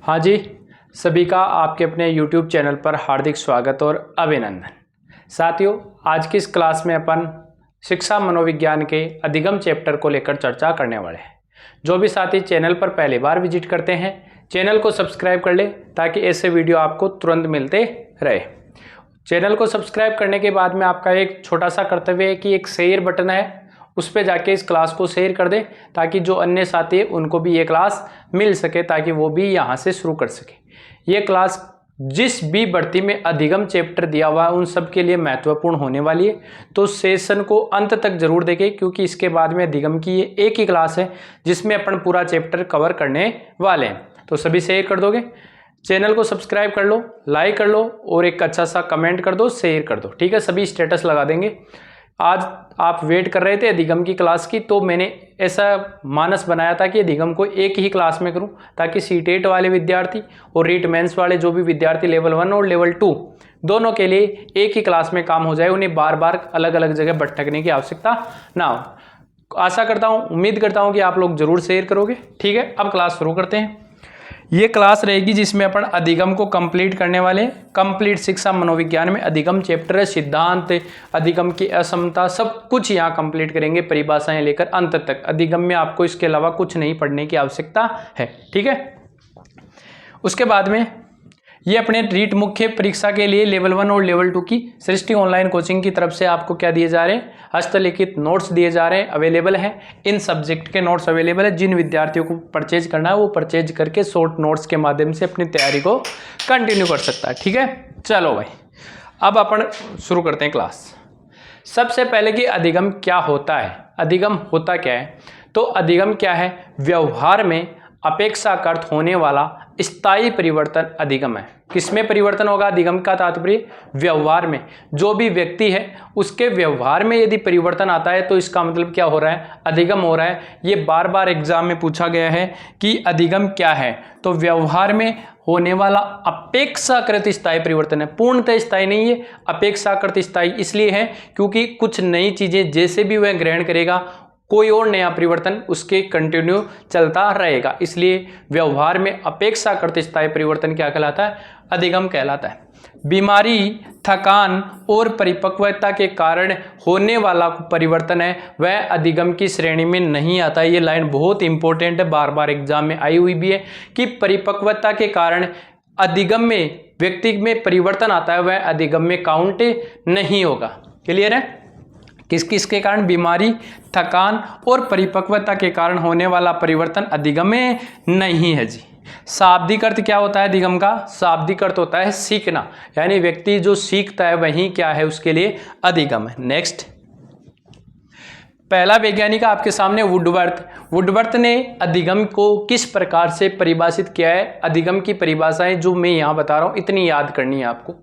हाँ जी, सभी का आपके अपने YouTube चैनल पर हार्दिक स्वागत और अभिनंदन। साथियों, आज की इस क्लास में अपन शिक्षा मनोविज्ञान के अधिगम चैप्टर को लेकर चर्चा करने वाले हैं। जो भी साथी चैनल पर पहली बार विजिट करते हैं, चैनल को सब्सक्राइब कर ले ताकि ऐसे वीडियो आपको तुरंत मिलते रहे। चैनल को सब्सक्राइब करने के बाद में आपका एक छोटा सा कर्तव्य है कि एक शेयर बटन है, उस पर जाके इस क्लास को शेयर कर दें ताकि जो अन्य साथी हैं उनको भी ये क्लास मिल सके, ताकि वो भी यहाँ से शुरू कर सके। ये क्लास जिस भी भर्ती में अधिगम चैप्टर दिया हुआ है उन सब के लिए महत्वपूर्ण होने वाली है, तो सेशन को अंत तक जरूर देखें, क्योंकि इसके बाद में अधिगम की ये एक ही क्लास है जिसमें अपन पूरा चैप्टर कवर करने वाले हैं। तो सभी शेयर कर दोगे, चैनल को सब्सक्राइब कर लो, लाइक कर लो और एक अच्छा सा कमेंट कर दो, शेयर कर दो। ठीक है, सभी स्टेटस लगा देंगे। आज आप वेट कर रहे थे अधिगम की क्लास की, तो मैंने ऐसा मानस बनाया था कि अधिगम को एक ही क्लास में करूं, ताकि सीटेट वाले विद्यार्थी और रीट मेंस वाले जो भी विद्यार्थी लेवल 1 और लेवल 2 दोनों के लिए एक ही क्लास में काम हो जाए, उन्हें बार बार अलग अलग जगह भटकने की आवश्यकता ना हो। आशा करता हूं, उम्मीद करता हूं कि आप लोग जरूर शेयर करोगे। ठीक है, अब क्लास शुरू करते हैं। ये क्लास रहेगी जिसमें अपन अधिगम को कंप्लीट करने वाले। कंप्लीट शिक्षा मनोविज्ञान में अधिगम चैप्टर है, सिद्धांत, अधिगम की असमता, सब कुछ यहाँ कंप्लीट करेंगे, परिभाषाएं लेकर अंत तक। अधिगम में आपको इसके अलावा कुछ नहीं पढ़ने की आवश्यकता है। ठीक है, उसके बाद में ये अपने रीट मुख्य परीक्षा के लिए लेवल 1 और लेवल 2 की सृष्टि ऑनलाइन कोचिंग की तरफ से आपको क्या दिए जा रहे हैं, हस्तलिखित नोट्स दिए जा रहे हैं, अवेलेबल हैं। इन सब्जेक्ट के नोट्स अवेलेबल है। जिन विद्यार्थियों को परचेज करना है वो परचेज करके शॉर्ट नोट्स के माध्यम से अपनी तैयारी को कंटिन्यू कर सकता है। ठीक है, चलो भाई, अब अपन शुरू करते हैं क्लास। सबसे पहले कि अधिगम क्या होता है। अधिगम होता क्या है? तो अधिगम क्या है? व्यवहार में अपेक्षाकृत होने वाला स्थायी परिवर्तन अधिगम है। किसमें परिवर्तन होगा? अधिगम का तात्पर्य व्यवहार में। जो भी व्यक्ति है उसके व्यवहार में यदि परिवर्तन आता है तो इसका मतलब क्या हो रहा है? अधिगम हो रहा है। ये बार बार एग्जाम में पूछा गया है कि अधिगम क्या है, तो व्यवहार में होने वाला अपेक्षाकृत स्थायी परिवर्तन है। पूर्णतः स्थायी नहीं है, अपेक्षाकृत स्थायी इसलिए है क्योंकि कुछ नई चीजें जैसे भी वह ग्रहण करेगा, कोई और नया परिवर्तन उसके कंटिन्यू चलता रहेगा। इसलिए व्यवहार में अपेक्षाकृत स्थायी परिवर्तन क्या कहलाता है? अधिगम कहलाता है। बीमारी, थकान और परिपक्वता के कारण होने वाला परिवर्तन है वह अधिगम की श्रेणी में नहीं आता है। ये लाइन बहुत इंपॉर्टेंट है, बार बार एग्जाम में आई हुई भी है कि परिपक्वता के कारण अधिगम में व्यक्ति में परिवर्तन आता है, वह अधिगम में काउंट नहीं होगा। क्लियर है? किस किस के कारण? बीमारी, थकान और परिपक्वता के कारण होने वाला परिवर्तन अधिगम में नहीं है जी। शाब्दिक अर्थ क्या होता है अधिगम का? शाब्दिक अर्थ होता है सीखना, यानी व्यक्ति जो सीखता है वही क्या है उसके लिए अधिगम है। नेक्स्ट, पहला वैज्ञानिक आपके सामने वुडवर्थ। वुडवर्थ ने अधिगम को किस प्रकार से परिभाषित किया है? अधिगम की परिभाषाएं जो मैं यहाँ बता रहा हूँ इतनी याद करनी है आपको।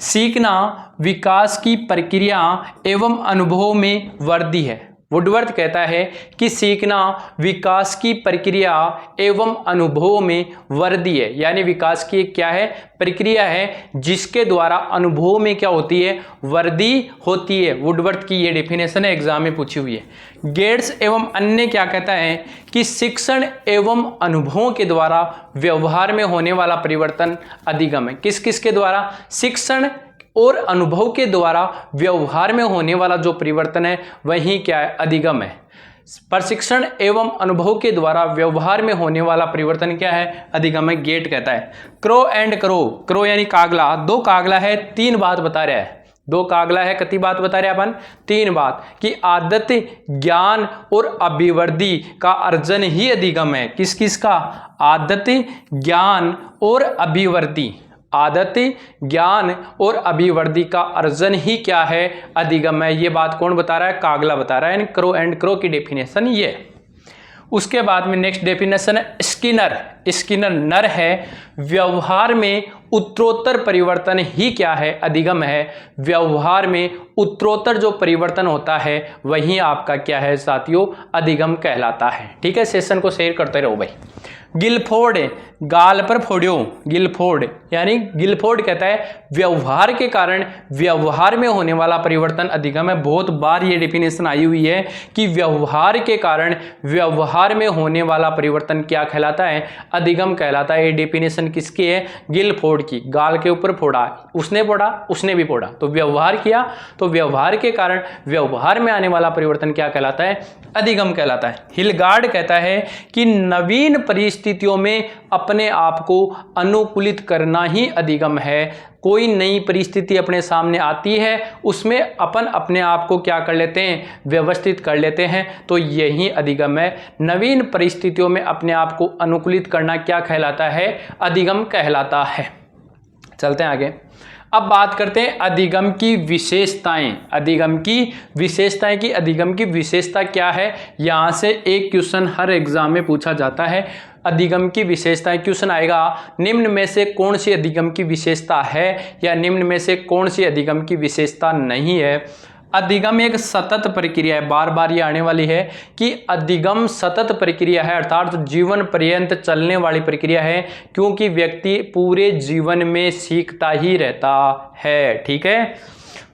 सीखना विकास की प्रक्रिया एवं अनुभव में वृद्धि है। वुडवर्थ कहता है कि सीखना विकास की प्रक्रिया एवं अनुभव में वृद्धि है, यानी विकास की एक क्या है? प्रक्रिया है जिसके द्वारा अनुभव में क्या होती है? वृद्धि होती है। वुडवर्थ की ये डेफिनेशन है, एग्जाम में पूछी हुई है। गेट्स एवं अन्य क्या कहता है कि शिक्षण एवं अनुभवों के द्वारा व्यवहार में होने वाला परिवर्तन अधिगम है। किस किस के द्वारा? शिक्षण और अनुभव के द्वारा व्यवहार में होने वाला जो परिवर्तन है वही क्या है? अधिगम है। प्रशिक्षण एवं अनुभव के द्वारा व्यवहार में होने वाला परिवर्तन क्या है? अधिगम है। गेट कहता है क्रो एंड क्रो, क्रो यानी कागला, दो कागला है, तीन बात बता रहा है। दो कागला है, कितनी बात बता रहे अपन? तीन बात कि आदत, ज्ञान और अभिवृद्धि का अर्जन ही अधिगम है। किस किस का? आदत, ज्ञान और अभिवृद्धि। आदत, ज्ञान और अभिवृद्धि का अर्जन ही क्या है? अधिगम है। ये बात कौन बता रहा है? कागला बता रहा है। यानी क्रो एंड क्रो की डेफिनेशन ये। उसके बाद में नेक्स्ट डेफिनेशन है स्किनर। स्किनर नर है। व्यवहार में उत्तरोत्तर परिवर्तन ही क्या है? अधिगम है। व्यवहार में उत्तरोत्तर जो परिवर्तन होता है वही आपका क्या है साथियों? अधिगम कहलाता है। ठीक है, सेशन को शेयर करते रहो भाई। गिलफोड़, गाल पर फोड़ियो, गिलफोड़ यानी गिलफोड़ कहता है व्यवहार के कारण व्यवहार में होने वाला परिवर्तन अधिगम है। बहुत बार ये डेफिनेशन आई हुई है कि व्यवहार के कारण व्यवहार में होने वाला परिवर्तन क्या कहलाता है, अधिगम कहलाता है। ये डेफिनेशन किसकी है, गिलफोड़ की। गाल के ऊपर फोड़ा, उसने फोड़ा, उसने भी फोड़ा, तो व्यवहार किया, तो व्यवहार के कारण व्यवहार में आने वाला परिवर्तन क्या कहलाता है, अधिगम कहलाता है। हिलगार्ड कहता है कि नवीन परिस्थितियों में अपने आप को अनुकूलित करना ही अधिगम है। कोई नई परिस्थिति अपने सामने आती है, उसमें अपन अपने आप को क्या कर लेते हैं, व्यवस्थित कर लेते हैं, तो यही अधिगम है। नवीन परिस्थितियों में अपने आप को अनुकूलित करना क्या कहलाता है, अधिगम कहलाता है। चलते हैं आगे। अब बात करते हैं अधिगम की विशेषताएं। अधिगम की विशेषताएं की अधिगम की विशेषता क्या है, यहां से एक क्वेश्चन हर एग्जाम में पूछा जाता है। अधिगम की विशेषताएं क्वेश्चन आएगा, निम्न में से कौन सी अधिगम की विशेषता है या निम्न में से कौन सी अधिगम की विशेषता नहीं है। अधिगम एक सतत प्रक्रिया है, बार बार ये आने वाली है कि अधिगम सतत प्रक्रिया है, अर्थात जीवन पर्यंत चलने वाली प्रक्रिया है, क्योंकि व्यक्ति पूरे जीवन में सीखता ही रहता है। ठीक है।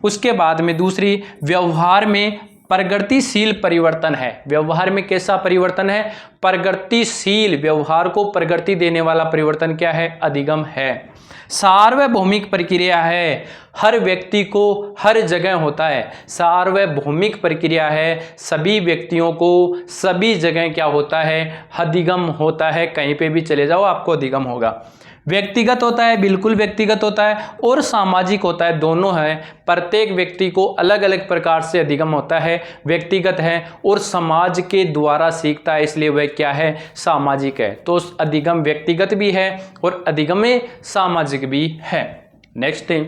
उसके बाद में दूसरी, व्यवहार में प्रगतिशील परिवर्तन है। व्यवहार में कैसा परिवर्तन है, प्रगतिशील, व्यवहार को प्रगति देने वाला परिवर्तन क्या है, अधिगम है। सार्वभौमिक प्रक्रिया है, हर व्यक्ति को हर जगह होता है। सार्वभौमिक प्रक्रिया है, सभी व्यक्तियों को सभी जगह क्या होता है, अधिगम होता है। कहीं पे भी चले जाओ आपको अधिगम होगा। व्यक्तिगत होता है, बिल्कुल व्यक्तिगत होता है, और सामाजिक होता है, दोनों है। प्रत्येक व्यक्ति को अलग अलग प्रकार से अधिगम होता है, व्यक्तिगत है और समाज के द्वारा सीखता है, इसलिए वह क्या है, सामाजिक है। तो अधिगम व्यक्तिगत भी है और अधिगम सामाजिक भी है। नेक्स्ट है,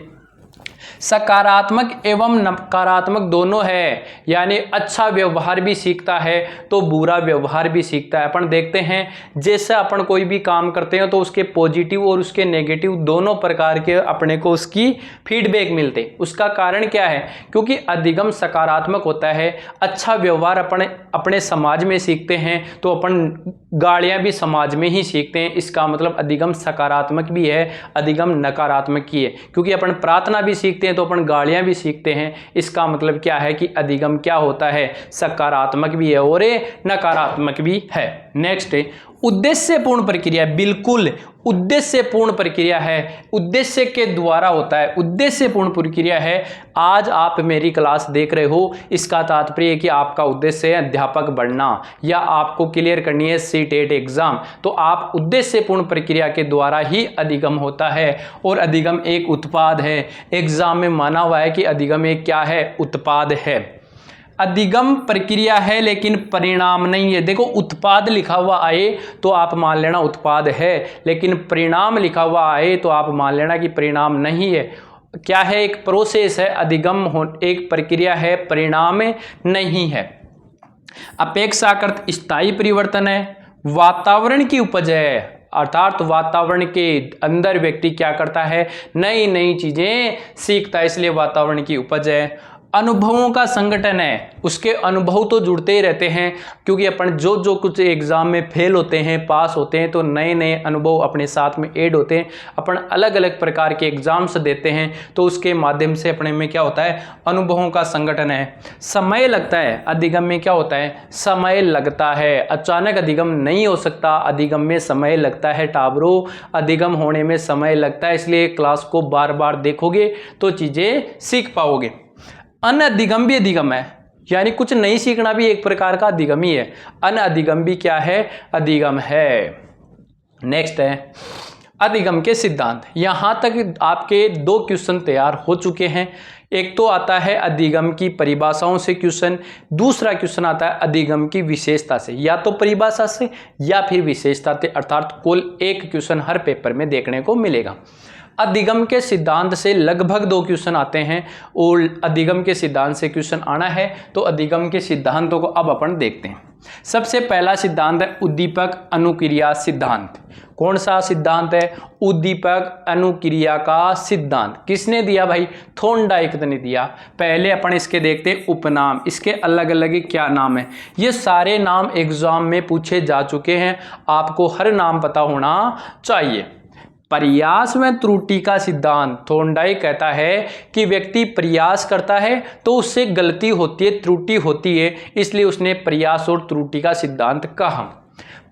सकारात्मक एवं नकारात्मक दोनों है, यानी अच्छा व्यवहार भी सीखता है तो बुरा व्यवहार भी सीखता है। अपन देखते हैं जैसे अपन कोई भी काम करते हैं तो उसके पॉजिटिव और उसके नेगेटिव दोनों प्रकार के अपने को उसकी फीडबैक मिलते। उसका कारण क्या है, क्योंकि अधिगम सकारात्मक होता है, अच्छा व्यवहार अपने समाज में सीखते हैं तो अपन गालियां भी समाज में ही सीखते हैं। इसका मतलब अधिगम सकारात्मक भी है, अधिगम नकारात्मक ही है, क्योंकि अपन प्रार्थना भी सीखते हैं तो अपन गालियां भी सीखते हैं। इसका मतलब क्या है कि अधिगम क्या होता है, सकारात्मक भी है और नकारात्मक भी है। नेक्स्ट है, उद्देश्यपूर्ण प्रक्रिया। बिल्कुल उद्देश्यपूर्ण प्रक्रिया है, उद्देश्य के द्वारा होता है, उद्देश्यपूर्ण प्रक्रिया है। आज आप मेरी क्लास देख रहे हो, इसका तात्पर्य है कि आपका उद्देश्य है अध्यापक बनना या आपको क्लियर करनी है सीटेट एग्जाम, तो आप उद्देश्यपूर्ण प्रक्रिया के द्वारा ही अधिगम होता है। और अधिगम एक उत्पाद है, एग्जाम में माना हुआ है कि अधिगम एक क्या है, उत्पाद है। अधिगम प्रक्रिया है लेकिन परिणाम नहीं है। देखो उत्पाद लिखा हुआ आए तो आप मान लेना उत्पाद है, लेकिन परिणाम लिखा हुआ आए तो आप मान लेना कि परिणाम नहीं है। क्या है, एक प्रोसेस है, अधिगम एक प्रक्रिया है, परिणाम नहीं है। अपेक्षाकृत स्थायी परिवर्तन है, वातावरण की उपज है, अर्थात वातावरण के अंदर व्यक्ति क्या करता है, नई नई चीजें सीखता है, इसलिए वातावरण की उपज है। अनुभवों का संगठन है, उसके अनुभव तो जुड़ते ही रहते हैं, क्योंकि अपन जो कुछ एग्जाम में फेल होते हैं, पास होते हैं, तो नए नए अनुभव अपने साथ में ऐड होते हैं। अपन अलग अलग प्रकार के एग्जाम्स देते हैं तो उसके माध्यम से अपने में क्या होता है, अनुभवों का संगठन है। समय लगता है, अधिगम में क्या होता है, समय लगता है, अचानक अधिगम नहीं हो सकता, अधिगम में समय लगता है। टाबरो अधिगम होने में समय लगता है, इसलिए क्लास को बार बार देखोगे तो चीजें सीख पाओगे। अनअधिगम भी अधिगम है, यानी कुछ नहीं सीखना भी एक प्रकार का अधिगम ही है। अनअधिगम भी क्या है, अधिगम है। नेक्स्ट है अधिगम के सिद्धांत। यहां तक आपके 2 क्वेश्चन तैयार हो चुके हैं। एक तो आता है अधिगम की परिभाषाओं से क्वेश्चन, दूसरा क्वेश्चन आता है अधिगम की विशेषता से, या तो परिभाषा से या फिर विशेषता से, अर्थात कुल एक क्वेश्चन हर पेपर में देखने को मिलेगा। अधिगम के सिद्धांत से लगभग 2 क्वेश्चन आते हैं और अधिगम के सिद्धांत से क्वेश्चन आना है तो अधिगम के सिद्धांतों को अब अपन देखते हैं। सबसे पहला सिद्धांत है उद्दीपक अनुक्रिया सिद्धांत। कौन सा सिद्धांत है? उद्दीपक अनुक्रिया का सिद्धांत। किसने दिया भाई? थॉर्नडाइक ने दिया। पहले अपन इसके देखते हैं उपनाम, इसके अलग अलग क्या नाम है। ये सारे नाम एग्जाम में पूछे जा चुके हैं, आपको हर नाम पता होना चाहिए। प्रयास व त्रुटि का सिद्धांत। थॉर्नडाइक कहता है कि व्यक्ति प्रयास करता है तो उससे गलती होती है, त्रुटि होती है, इसलिए उसने प्रयास और त्रुटि का सिद्धांत कहा।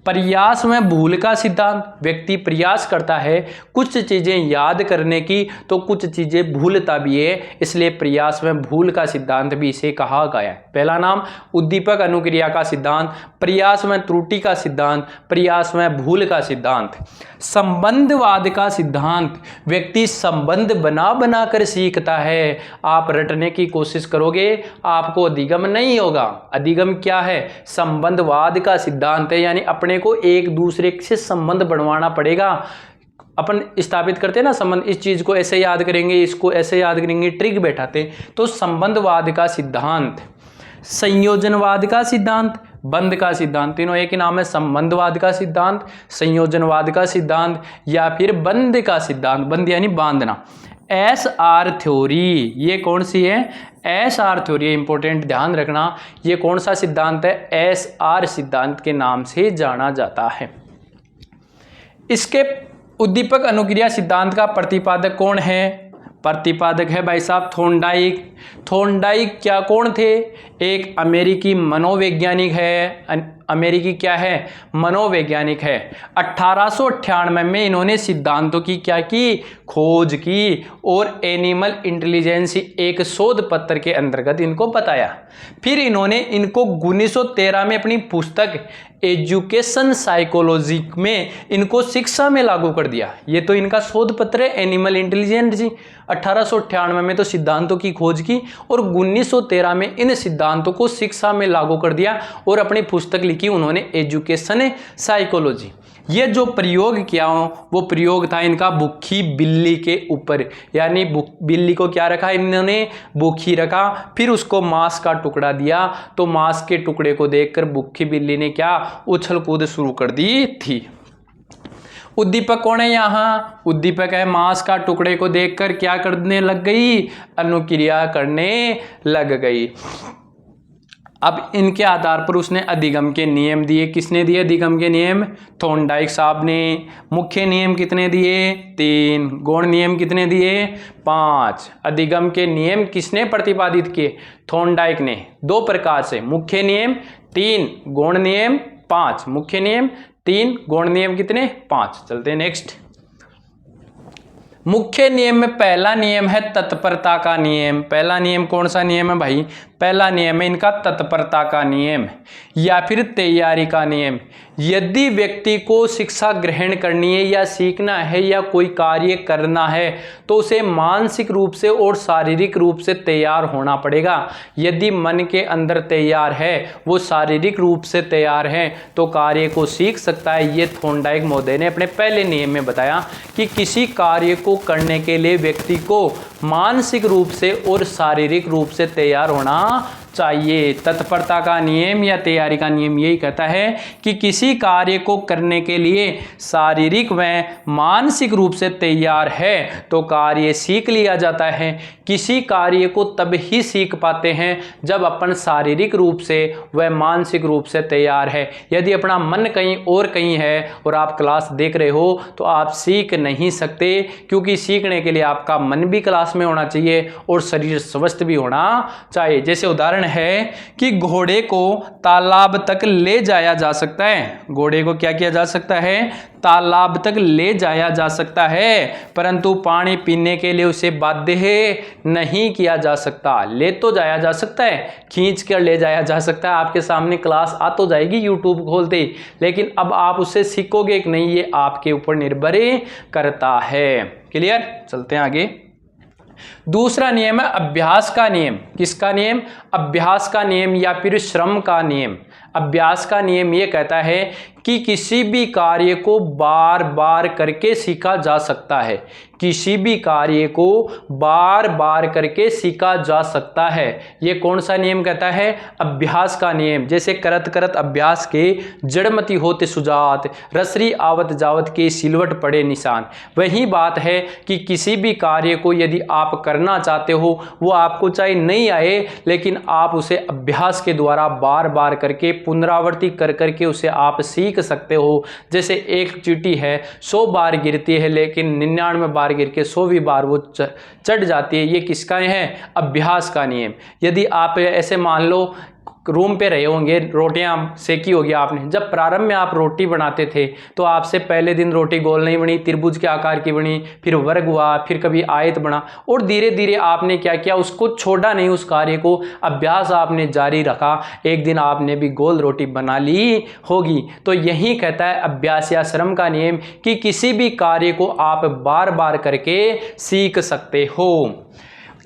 प्रयास में भूल का सिद्धांत। व्यक्ति प्रयास करता है कुछ चीजें याद करने की तो कुछ चीजें भूलता भी है, इसलिए प्रयास में भूल का सिद्धांत भी इसे कहा गया है। पहला नाम उद्दीपक अनुक्रिया का सिद्धांत, प्रयास में त्रुटि का सिद्धांत, प्रयास में भूल का सिद्धांत। संबंधवाद का सिद्धांत। व्यक्ति संबंध बना बना कर सीखता है। आप रटने की कोशिश करोगे आपको अधिगम नहीं होगा। अधिगम क्या है? संबंधवाद का सिद्धांत है, यानी अपने को एक दूसरे से संबंध बनवाना पड़ेगा। अपन स्थापित करते हैं ना संबंध, इस चीज को ऐसे याद करेंगे, इसको ऐसे याद करेंगे, ट्रिक बैठाते हैं। तो संबंधवाद का सिद्धांत। संयोजनवाद का सिद्धांत, बंध का सिद्धांत, तीनों एक ही नाम है। संबंधवाद का सिद्धांत, संयोजनवाद का सिद्धांत या फिर बंध का सिद्धांत। बंध यानी बांधना। SR थ्योरी, ये कौन सी है? SR थ्योरी, इंपॉर्टेंट ध्यान रखना। ये कौन सा सिद्धांत है? SR सिद्धांत के नाम से जाना जाता है। इसके उद्दीपक अनुक्रिया सिद्धांत का प्रतिपादक कौन है? प्रतिपादक है भाई साहब थॉर्नडाइक। थॉर्नडाइक क्या कौन थे? एक अमेरिकी मनोवैज्ञानिक है। अमेरिकी क्या है? मनोवैज्ञानिक है। 1898 में इन्होंने सिद्धांतों की क्या की? खोज की और एनिमल इंटेलिजेंस एक शोध पत्र के अंतर्गत इनको बताया। फिर इन्होंने इनको 1913 में अपनी पुस्तक एजुकेशन साइकोलॉजी में इनको शिक्षा में लागू कर दिया। ये तो इनका शोध पत्र है एनिमल इंटेलिजेंस। 1898 में तो सिद्धांतों की खोज की और 1913 में इन सिद्धांतों को शिक्षा में लागू कर दिया और अपनी पुस्तक लिखी उन्होंने एजुकेशन साइकोलॉजी। ये जो प्रयोग किया वो प्रयोग था इनका भूखी बिल्ली के ऊपर, यानी बिल्ली को क्या रखा इन्होंने? भूखी रखा। फिर उसको मांस का टुकड़ा दिया तो मांस के टुकड़े को देखकर भूखी बिल्ली ने क्या? उछल कूद शुरू कर दी थी। उद्दीपक कौन है यहाँ? उद्दीपक है मांस का टुकड़े को देखकर क्या करने लग गई? अनुक्रिया करने लग गई। अब इनके आधार पर उसने अधिगम के नियम दिए। किसने दिए अधिगम के नियम? थॉर्नडाइक साहब ने। मुख्य नियम कितने दिए? 3। गौण नियम कितने दिए? 5। अधिगम के नियम किसने प्रतिपादित किए? थॉर्नडाइक ने। 2 प्रकार से, मुख्य नियम 3, गौण नियम 5। मुख्य नियम 3, गौण नियम कितने? 5। चलते हैं नेक्स्ट। मुख्य नियम में पहला नियम है तत्परता का नियम। पहला नियम कौन सा नियम है भाई? पहला नियम है इनका तत्परता का नियम या फिर तैयारी का नियम। यदि व्यक्ति को शिक्षा ग्रहण करनी है या सीखना है या कोई कार्य करना है तो उसे मानसिक रूप से और शारीरिक रूप से तैयार होना पड़ेगा। यदि मन के अंदर तैयार है, वो शारीरिक रूप से तैयार है तो कार्य को सीख सकता है। ये थॉर्नडाइक महोदय ने अपने पहले नियम में बताया कि किसी कार्य को करने के लिए व्यक्ति को मानसिक रूप से और शारीरिक रूप से तैयार होना चाहिए। तत्परता का नियम या तैयारी का नियम यही कहता है कि किसी कार्य को करने के लिए शारीरिक व मानसिक रूप से तैयार है तो कार्य सीख लिया जाता है। किसी कार्य को तब ही सीख पाते हैं जब अपन शारीरिक रूप से व मानसिक रूप से तैयार है। यदि अपना मन कहीं और कहीं है और आप क्लास देख रहे हो तो आप सीख नहीं सकते, क्योंकि सीखने के लिए आपका मन भी क्लास में होना चाहिए और शरीर स्वस्थ भी होना चाहिए। जैसे उदाहरण है कि घोड़े को तालाब तक ले जाया जा सकता है। घोड़े को क्या किया जा सकता है? तालाब तक ले जाया जा सकता है, परंतु पानी पीने के लिए उसे बाध्य नहीं किया जा सकता। ले तो जाया जा सकता है, खींच कर ले जाया जा सकता है। आपके सामने क्लास आ तो जाएगी यूट्यूब खोलते, लेकिन अब आप उससे सीखोगे कि नहीं ये आपके ऊपर निर्भर करता है। क्लियर? चलते हैं आगे। दूसरा नियम है अभ्यास का नियम। किसका नियम? अभ्यास का नियम या फिर श्रम का नियम। अभ्यास का नियम ये कहता है कि किसी भी कार्य को बार बार करके सीखा जा सकता है। किसी भी कार्य को बार बार करके सीखा जा सकता है। ये कौन सा नियम कहता है? अभ्यास का नियम। जैसे करत करत अभ्यास के जड़मति होते सुजात, रसरी आवत जावत के सिलवट पड़े निशान। वही बात है कि किसी भी कार्य को यदि आप करना चाहते हो, वो आपको चाहे नहीं आए, लेकिन आप उसे अभ्यास के द्वारा बार बार करके पुनरावृत्ति कर करके उसे आप सीख सकते हो। जैसे एक चींटी है 100 बार गिरती है, लेकिन 99 बार गिर के 100वीं बार वो चढ़ जाती है। ये किसका है? अभ्यास का नियम। यदि आप ऐसे मान लो रूम पे रहे होंगे, रोटियां सेकी होगी आपने, जब प्रारंभ में आप रोटी बनाते थे तो आपसे पहले दिन रोटी गोल नहीं बनी, त्रिभुज के आकार की बनी, फिर वर्ग हुआ, फिर कभी आयत बना, और धीरे धीरे आपने क्या किया, उसको छोड़ा नहीं, उस कार्य को अभ्यास आपने जारी रखा, एक दिन आपने भी गोल रोटी बना ली होगी। तो यही कहता है अभ्यास या श्रम का नियम कि किसी भी कार्य को आप बार बार करके सीख सकते हो।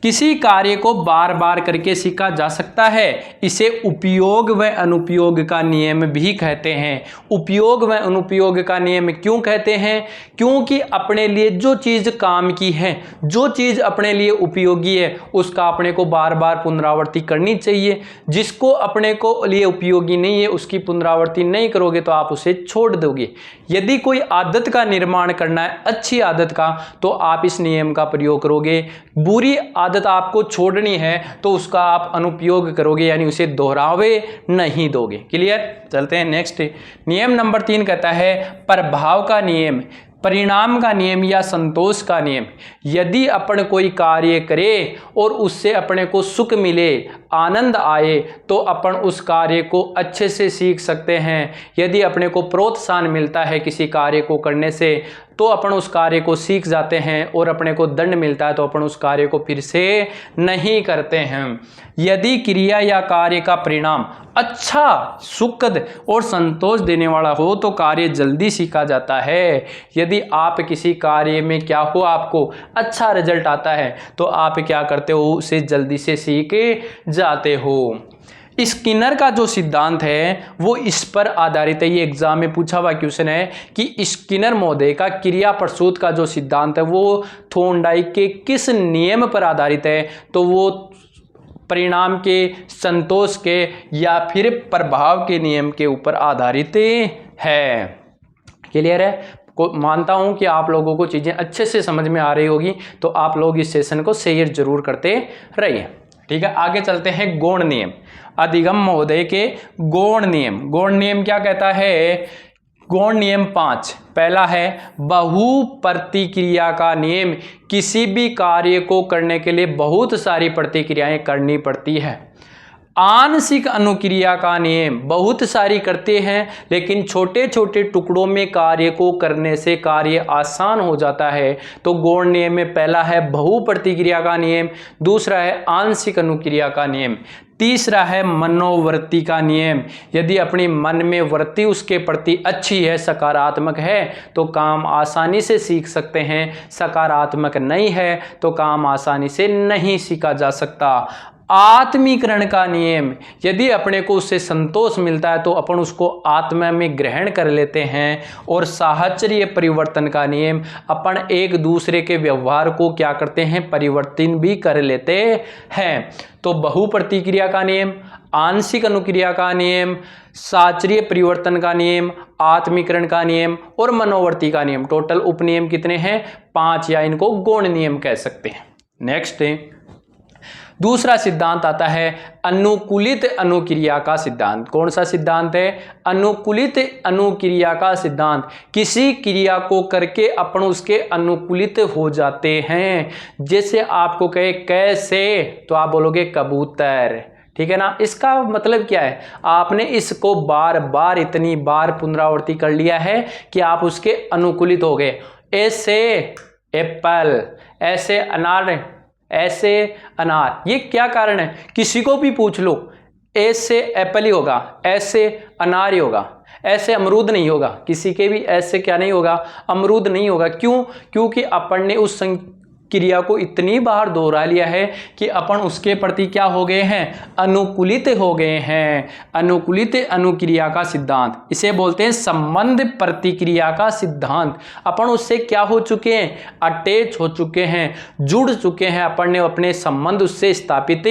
किसी कार्य को बार बार करके सीखा जा सकता है। इसे उपयोग व अनुपयोग का नियम भी कहते हैं। उपयोग व अनुपयोग का नियम क्यों कहते हैं? क्योंकि अपने लिए जो चीज़ काम की है, जो चीज़ अपने लिए उपयोगी है, उसका अपने को बार बार पुनरावृत्ति करनी चाहिए। जिसको अपने को लिए उपयोगी नहीं है, उसकी पुनरावृत्ति नहीं करोगे तो आप उसे छोड़ दोगे। यदि कोई आदत का निर्माण करना है, अच्छी आदत का, तो आप इस नियम का प्रयोग करोगे। बुरी आदत आपको छोड़नी है तो उसका आप अनुपयोग करोगे, यानी उसे दोहरावे नहीं दोगे। क्लियर? चलते हैं नेक्स्ट। नियम नंबर 3 कहता है प्रभाव का नियम, परिणाम का नियम या संतोष का नियम। यदि अपन कोई कार्य करे और उससे अपने को सुख मिले, आनंद आए, तो अपन उस कार्य को अच्छे से सीख सकते हैं। यदि अपने को प्रोत्साहन मिलता है किसी कार्य को करने से, तो अपन उस कार्य को सीख जाते हैं, और अपने को दंड मिलता है तो अपन उस कार्य को फिर से नहीं करते हैं। यदि क्रिया या कार्य का परिणाम अच्छा, सुखद और संतोष देने वाला हो तो कार्य जल्दी सीखा जाता है। यदि आप किसी कार्य में क्या हो, आपको अच्छा रिजल्ट आता है, तो आप क्या करते हो, उसे जल्दी से सीख जाते हो। स्किनर का जो सिद्धांत है वो इस पर आधारित है। ये एग्जाम में पूछा हुआ क्वेश्चन है कि स्किनर महोदय का क्रिया प्रसूत का जो सिद्धांत है वो थॉर्नडाइक के किस नियम पर आधारित है? तो वो परिणाम के, संतोष के या फिर प्रभाव के नियम के ऊपर आधारित है। क्लियर है? मानता हूं कि आप लोगों को चीजें अच्छे से समझ में आ रही होगी, तो आप लोग इस सेशन को शेयर जरूर करते रहिए। ठीक है, आगे चलते हैं गौण नियम। अधिगम महोदय के गौण नियम। गौण नियम क्या कहता है? गौण नियम 5। पहला है बहु प्रतिक्रिया का नियम। किसी भी कार्य को करने के लिए बहुत सारी प्रतिक्रियाएं करनी पड़ती है। आंशिक अनुक्रिया का नियम, बहुत सारी करते हैं लेकिन छोटे छोटे टुकड़ों में कार्य को करने से कार्य आसान हो जाता है। तो गौण नियम में पहला है बहु प्रतिक्रिया का नियम, दूसरा है आंशिक अनुक्रिया का नियम, तीसरा है मनोवृत्ति का नियम। यदि अपनी मन में वृत्ति उसके प्रति अच्छी है, सकारात्मक है, तो काम आसानी से सीख सकते हैं। सकारात्मक नहीं है तो काम आसानी से नहीं सीखा जा सकता। आत्मीकरण का नियम, यदि अपने को उससे संतोष मिलता है तो अपन उसको आत्मा में ग्रहण कर लेते हैं। और साहचर्य परिवर्तन का नियम, अपन एक दूसरे के व्यवहार को क्या करते हैं, परिवर्तन भी कर लेते हैं। तो बहु प्रतिक्रिया का नियम, आंशिक अनुक्रिया का नियम, साहचर्य परिवर्तन का नियम, आत्मीकरण का नियम और मनोवर्ती का नियम, टोटल उपनियम कितने हैं? 5, या इनको गौण नियम कह सकते हैं। नेक्स्ट है दूसरा सिद्धांत आता है अनुकूलित अनुक्रिया का सिद्धांत। कौन सा सिद्धांत है? अनुकूलित अनुक्रिया का सिद्धांत। किसी क्रिया को करके अपन उसके अनुकूलित हो जाते हैं। जैसे आपको कहे कैसे, तो आप बोलोगे कबूतर। ठीक है ना? इसका मतलब क्या है? आपने इसको बार बार इतनी बार पुनरावृत्ति कर लिया है कि आप उसके अनुकूलित हो गए। ऐसे एप्पल, ऐसे अनार, ऐसे अनार। ये क्या कारण है? किसी को भी पूछ लो, ऐसे एप्पल ही होगा, ऐसे अनार ही होगा, ऐसे अमरूद नहीं होगा। किसी के भी ऐसे क्या नहीं होगा, अमरूद नहीं होगा। क्यों? क्योंकि अपन ने उस क्रिया को इतनी बार दोहरा लिया है कि अपन उसके प्रति क्या हो गए हैं, अनुकूलित हो गए हैं। अनुकूलित अनुक्रिया का सिद्धांत, इसे बोलते हैं संबंध प्रतिक्रिया का सिद्धांत। अपन उससे क्या हो चुके हैं, अटैच हो चुके हैं, जुड़ चुके हैं, अपन ने अपने संबंध उससे स्थापित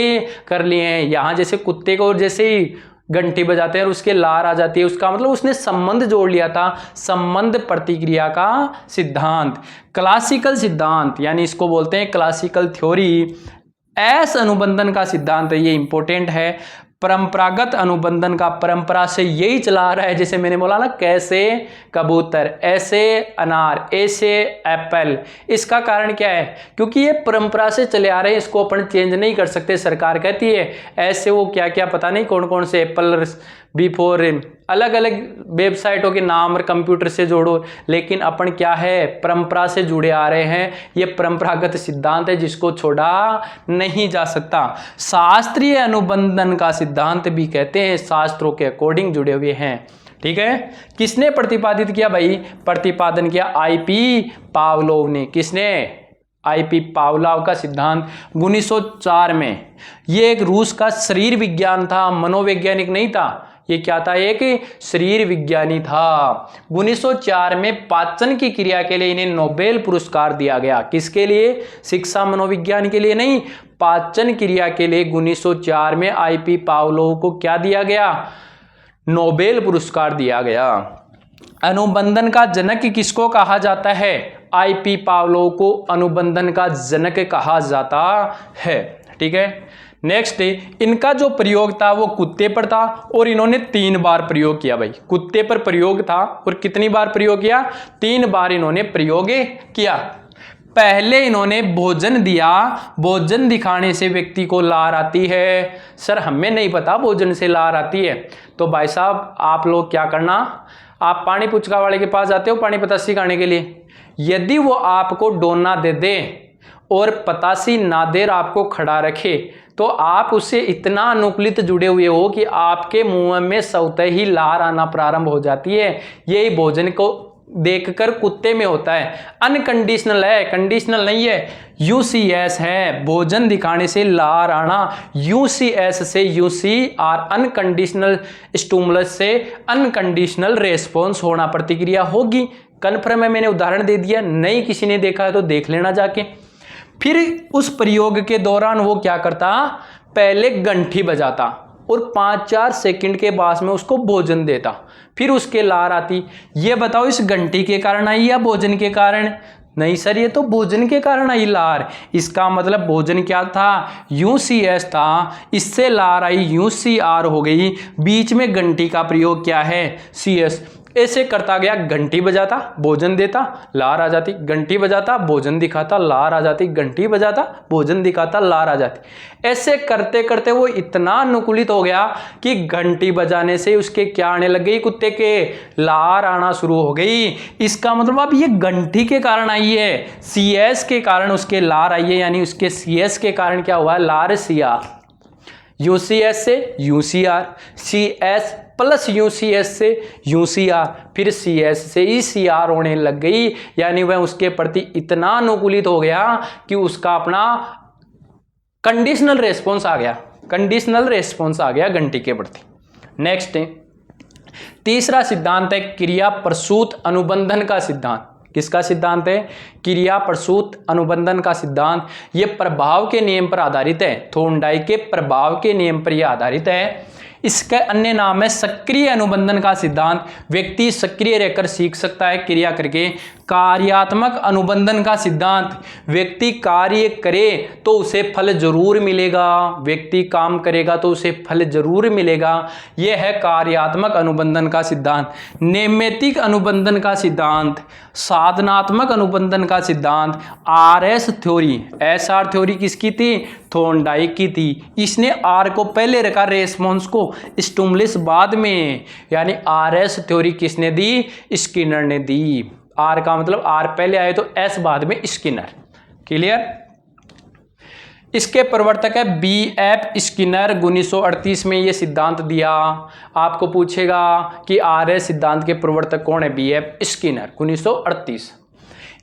कर लिए हैं। यहां जैसे कुत्ते को जैसे ही घंटी बजाते हैं और उसके लार आ जाती है, उसका मतलब उसने संबंध जोड़ लिया था। संबंध प्रतिक्रिया का सिद्धांत, क्लासिकल सिद्धांत, यानी इसको बोलते हैं क्लासिकल थ्योरी। एस अनुबंधन का सिद्धांत, ये इंपॉर्टेंट है। परंपरागत अनुबंधन का, परंपरा से यही चला रहा है, जैसे मैंने बोला ना, कैसे कबूतर, ऐसे अनार, ऐसे एप्पल। इसका कारण क्या है, क्योंकि ये परंपरा से चले आ रहे हैं, इसको अपन चेंज नहीं कर सकते। सरकार कहती है ऐसे, वो क्या क्या पता नहीं कौन कौन से एप्पल बिफोर, अलग अलग वेबसाइटों के नाम और कंप्यूटर से जोड़ो, लेकिन अपन क्या है, परंपरा से जुड़े आ रहे हैं। ये परंपरागत सिद्धांत है जिसको छोड़ा नहीं जा सकता। शास्त्रीय अनुबंधन का सिद्धांत भी कहते हैं, शास्त्रों के अकॉर्डिंग जुड़े हुए हैं। ठीक है, किसने प्रतिपादित किया भाई, प्रतिपादन किया आईपी पावलोव ने। किसने, आईपी पावलोव का सिद्धांत 1904 में। ये एक रूस का शरीर विज्ञान था, मनोवैज्ञानिक नहीं था। ये क्या था, एक शरीर विज्ञानी था। 1904 में पाचन की क्रिया के लिए इन्हें नोबेल पुरस्कार दिया गया। किसके लिए, शिक्षा मनोविज्ञान के लिए नहीं, पाचन क्रिया के लिए 1904 में आईपी पावलोव को क्या दिया गया, नोबेल पुरस्कार दिया गया। अनुबंधन का जनक किसको कहा जाता है, आईपी पावलोव को अनुबंधन का जनक कहा जाता है। ठीक है, नेक्स्ट, इनका जो प्रयोग था वो कुत्ते पर था और इन्होंने 3 बार प्रयोग किया भाई। कुत्ते पर प्रयोग था और कितनी बार प्रयोग किया, 3 बार इन्होंने प्रयोग किया। पहले इन्होंने भोजन दिया, भोजन दिखाने से व्यक्ति को लार आती है। सर हमें नहीं पता भोजन से लार आती है, तो भाई साहब आप लोग क्या करना, आप पानी पुचका वाले के पास जाते हो पानी पतासी खाने के लिए, यदि वो आपको डोना दे दे और पतासी ना देर आपको खड़ा रखे, तो आप उससे इतना अनुकूलित जुड़े हुए हो कि आपके मुंह में स्वतः ही लार आना प्रारंभ हो जाती है। यही भोजन को देखकर कुत्ते में होता है। अनकंडीशनल है, कंडीशनल नहीं है। यूसीएस है, भोजन दिखाने से लार आना। यूसीएस से यूसीआर, अनकंडीशनल स्टिमुलस से अनकंडीशनल रेस्पॉन्स होना, प्रतिक्रिया होगी। कन्फर्म है, मैंने उदाहरण दे दिया, नहीं किसी ने देखा है तो देख लेना जाके। फिर उस प्रयोग के दौरान वो क्या करता, पहले घंटी बजाता और 5-4 सेकंड के बाद में उसको भोजन देता, फिर उसके लार आती। ये बताओ इस घंटी के कारण आई या भोजन के कारण? नहीं सर, ये तो भोजन के कारण आई लार। इसका मतलब भोजन क्या था, यूसीएस था, इससे लार आई यूसीआर हो गई, बीच में घंटी का प्रयोग क्या है, सीएस। ऐसे करता गया, घंटी बजाता भोजन देता लार आ जाती, घंटी बजाता भोजन दिखाता लार आ जाती, घंटी बजाता भोजन दिखाता लार आ जाती। ऐसे करते करते वो इतना अनुकूलित हो गया कि घंटी बजाने से उसके क्या आने लग गई, कुत्ते के लार आना शुरू हो गई। इसका मतलब अब ये घंटी के कारण आई है, सीएस के कारण उसके लार आई है, यानी उसके सीएस के कारण क्या हुआ, लार सीआर। यूसीएस से यूसीआर, सीएस प्लस यूसीएस से यूसीआर, फिर सीएस से ईसीआर होने लग गई। यानी वह उसके प्रति इतना अनुकूलित हो गया कि उसका अपना कंडीशनल रेस्पॉन्स आ गया, कंडीशनल रेस्पॉन्स आ गया घंटी के प्रति। नेक्स्ट, तीसरा सिद्धांत है क्रिया प्रसूत अनुबंधन का सिद्धांत। किसका सिद्धांत है, क्रिया प्रसूत अनुबंधन का सिद्धांत। यह प्रभाव के नियम पर आधारित है, थॉर्नडाइक के प्रभाव के नियम पर यह आधारित है। इसका अन्य नाम है सक्रिय अनुबंधन का सिद्धांत। व्यक्ति सक्रिय रहकर सीख सकता है क्रिया करके। कार्यात्मक अनुबंधन का सिद्धांत, व्यक्ति कार्य करे तो उसे फल जरूर मिलेगा, व्यक्ति काम करेगा तो उसे फल जरूर मिलेगा। यह है कार्यात्मक अनुबंधन का सिद्धांत। नैमित्तिक अनुबंधन का सिद्धांत, साधनात्मक अनुबंधन का सिद्धांत, आरएस थ्योरी। एसआर थ्योरी किसकी थी, थॉर्नडाइक की थी। इसने आर को पहले रखा, रेस्पॉन्स को स्टिमुलस बाद में, यानी आरएस थ्योरी किसने दी, स्किनर ने दी। आर का मतलब आर पहले आए तो एस बाद में, स्किनर। क्लियर। इसके प्रवर्तक है बीएफ स्किनर। 1938 में ये सिद्धांत दिया। आपको पूछेगा कि आरएस सिद्धांत के प्रवर्तक कौन है, बीएफ स्किनर, 1938।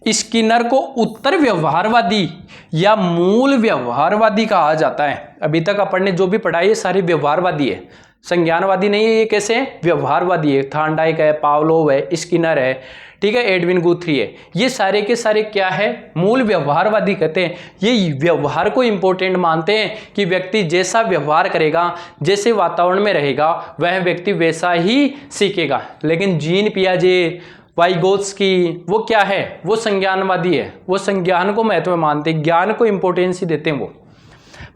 स्किनर को उत्तर व्यवहारवादी या मूल व्यवहारवादी कहा जाता है। अभी तक अपन ने जो भी पढ़ा है ये सारे व्यवहारवादी है, संज्ञानवादी नहीं है। ये कैसे व्यवहारवादी है? थॉर्नडाइक है, पावलोव है, स्किनर है, ठीक है, एडविन गुथ्री है। ये सारे के सारे क्या है? मूल व्यवहारवादी कहते हैं। ये व्यवहार को इंपॉर्टेंट मानते हैं कि व्यक्ति जैसा व्यवहार करेगा, जैसे वातावरण में रहेगा, वह व्यक्ति वैसा ही सीखेगा। लेकिन जीन पियाजे, वाइगोत्स्की, वो क्या है? वो संज्ञानवादी है। वो संज्ञान को महत्व मानते हैं, ज्ञान को इंपॉर्टेंस ही देते हैं वो।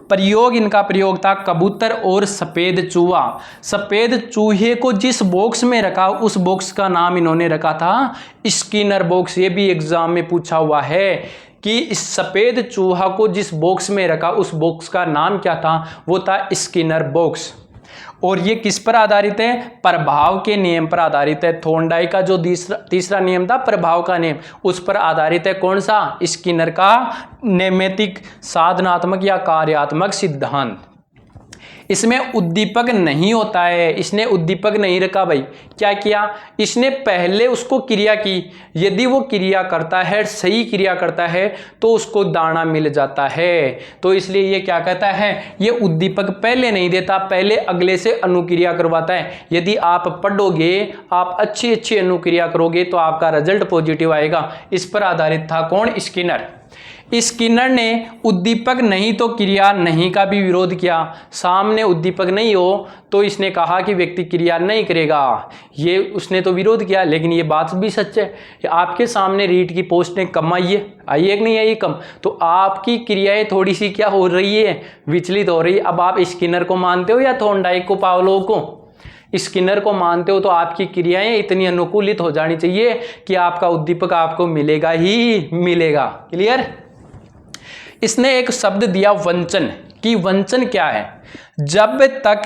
प्रयोग, इनका प्रयोग था कबूतर और सफेद चूहा। सफेद चूहे को जिस बॉक्स में रखा उस बॉक्स का नाम इन्होंने रखा था स्किनर बॉक्स। ये भी एग्जाम में पूछा हुआ है कि इस सफेद चूहा को जिस बॉक्स में रखा उस बॉक्स का नाम क्या था? वो था स्किनर बॉक्स। और ये किस पर आधारित है? प्रभाव के नियम पर आधारित है। थॉर्नडाइक का जो तीसरा नियम था प्रभाव का नियम, उस पर आधारित है। कौन सा? स्किनर का नैमित्तिक साधनात्मक या कार्यात्मक सिद्धांत। इसमें उद्दीपक नहीं होता है, इसने उद्दीपक नहीं रखा भाई। क्या किया? इसने पहले उसको क्रिया की, यदि वो क्रिया करता है, सही क्रिया करता है, तो उसको दाना मिल जाता है। तो इसलिए ये क्या कहता है? ये उद्दीपक पहले नहीं देता, पहले अगले से अनुक्रिया करवाता है। यदि आप पढ़ोगे, आप अच्छी अच्छी अनुक्रिया करोगे तो आपका रिजल्ट पॉजिटिव आएगा। इस पर आधारित था कौन? स्किनर। स्किनर ने उद्दीपक नहीं तो क्रिया नहीं का भी विरोध किया। सामने उद्दीपक नहीं हो तो इसने कहा कि व्यक्ति क्रिया नहीं करेगा, ये उसने तो विरोध किया। लेकिन ये बात भी सच है, आपके सामने रीट की पोस्टें कम आई है, आई है कि नहीं आई? कम। तो आपकी क्रियाएं थोड़ी सी क्या हो रही है? विचलित हो रही है। अब आप स्किनर को मानते हो या थॉर्नडाइक को, पावलोव को? स्किनर को मानते हो तो आपकी क्रियाएं इतनी अनुकूलित हो जानी चाहिए कि आपका उद्दीपक आपको मिलेगा ही मिलेगा। क्लियर? इसने एक शब्द दिया वंचन, कि वंचन क्या है? जब तक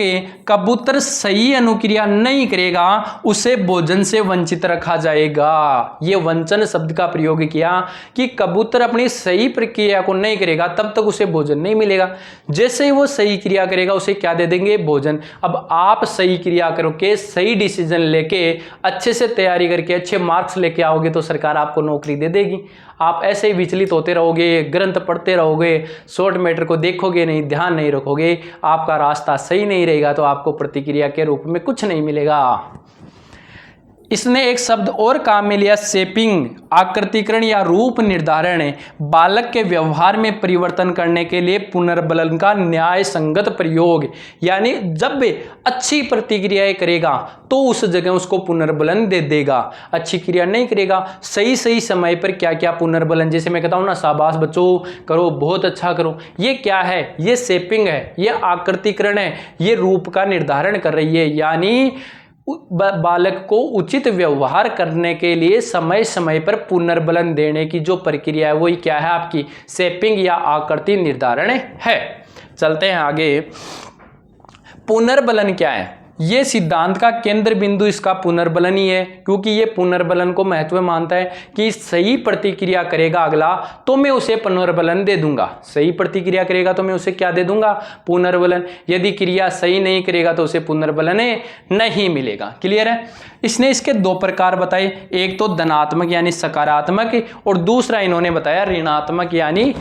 कबूतर सही अनुक्रिया नहीं करेगा उसे भोजन से वंचित रखा जाएगा। ये वंचन शब्द का प्रयोग किया कि कबूतर अपनी सही प्रक्रिया को नहीं करेगा तब तक उसे भोजन नहीं मिलेगा। जैसे ही वो सही क्रिया करेगा उसे क्या दे देंगे? भोजन। अब आप सही क्रिया करोगे, सही डिसीजन लेके, अच्छे से तैयारी करके अच्छे मार्क्स लेके आओगे तो सरकार आपको नौकरी दे देगी। आप ऐसे ही विचलित होते रहोगे, ग्रंथ पढ़ते रहोगे, शॉर्ट मैटर को देखोगे नहीं, ध्यान नहीं रखोगे, आपका रास्ता सही नहीं रहेगा तो आपको प्रतिक्रिया के रूप में कुछ नहीं मिलेगा। इसने एक शब्द और काम में लिया, शेपिंग, आकृतिकरण या रूप निर्धारण। बालक के व्यवहार में परिवर्तन करने के लिए पुनर्बलन का न्याय संगत प्रयोग। यानी जब वे अच्छी प्रतिक्रियाएं करेगा तो उस जगह उसको पुनर्बलन दे देगा। अच्छी क्रिया नहीं करेगा, सही सही समय पर क्या क्या पुनर्बलन, जैसे मैं कहता हूं ना, शाबाश बच्चों करो, बहुत अच्छा करो। ये क्या है? ये शेपिंग है, ये आकृतिकरण है, ये रूप का निर्धारण कर रही है। यानी बालक को उचित व्यवहार करने के लिए समय समय पर पुनर्बलन देने की जो प्रक्रिया है वही क्या है? आपकी शेपिंग या आकृति निर्धारण है। चलते हैं आगे। पुनर्बलन क्या है? ये सिद्धांत का केंद्र बिंदु इसका पुनर्बलन ही है, क्योंकि ये पुनर्बलन को महत्व मानता है कि सही प्रतिक्रिया करेगा अगला तो मैं उसे पुनर्बलन दे दूंगा। सही प्रतिक्रिया करेगा तो मैं उसे क्या दे दूंगा? पुनर्बलन। यदि क्रिया सही नहीं करेगा तो उसे पुनर्बलन नहीं मिलेगा। क्लियर है? इसने इसके दो प्रकार बताए, एक तो धनात्मक यानी सकारात्मक, और दूसरा इन्होंने बताया ऋणात्मक यानी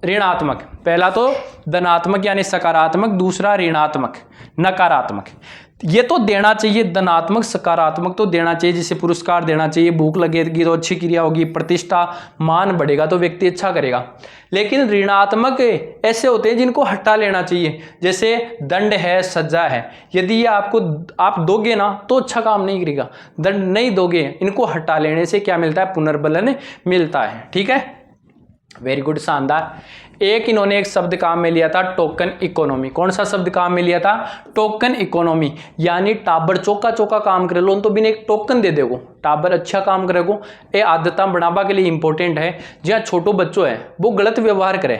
ऋणात्मक। पहला तो धनात्मक यानी सकारात्मक, दूसरा ऋणात्मक नकारात्मक। ये तो देना चाहिए, धनात्मक सकारात्मक तो देना चाहिए, जिसे पुरस्कार देना चाहिए, भूख लगेगी तो अच्छी क्रिया होगी, प्रतिष्ठा मान बढ़ेगा तो व्यक्ति अच्छा करेगा। लेकिन ऋणात्मक ऐसे होते हैं जिनको हटा लेना चाहिए, जैसे दंड है, सजा है। यदि ये आप दोगे ना तो अच्छा काम नहीं करेगा, दंड नहीं दोगे, इनको हटा लेने से क्या मिलता है? पुनर्बलन मिलता है। ठीक है, वेरी गुड, शानदार। एक इन्होंने एक शब्द काम में लिया था, टोकन इकोनॉमी। कौन सा शब्द काम में लिया था? Token economy. यानी टाबर चौका चौका काम करे लो तो बिना एक टोकन दे देगो, टाबर अच्छा काम करेगो। ये आदतें बढ़ावा के लिए इंपॉर्टेंट है। जहाँ छोटो बच्चों है वो गलत व्यवहार करे,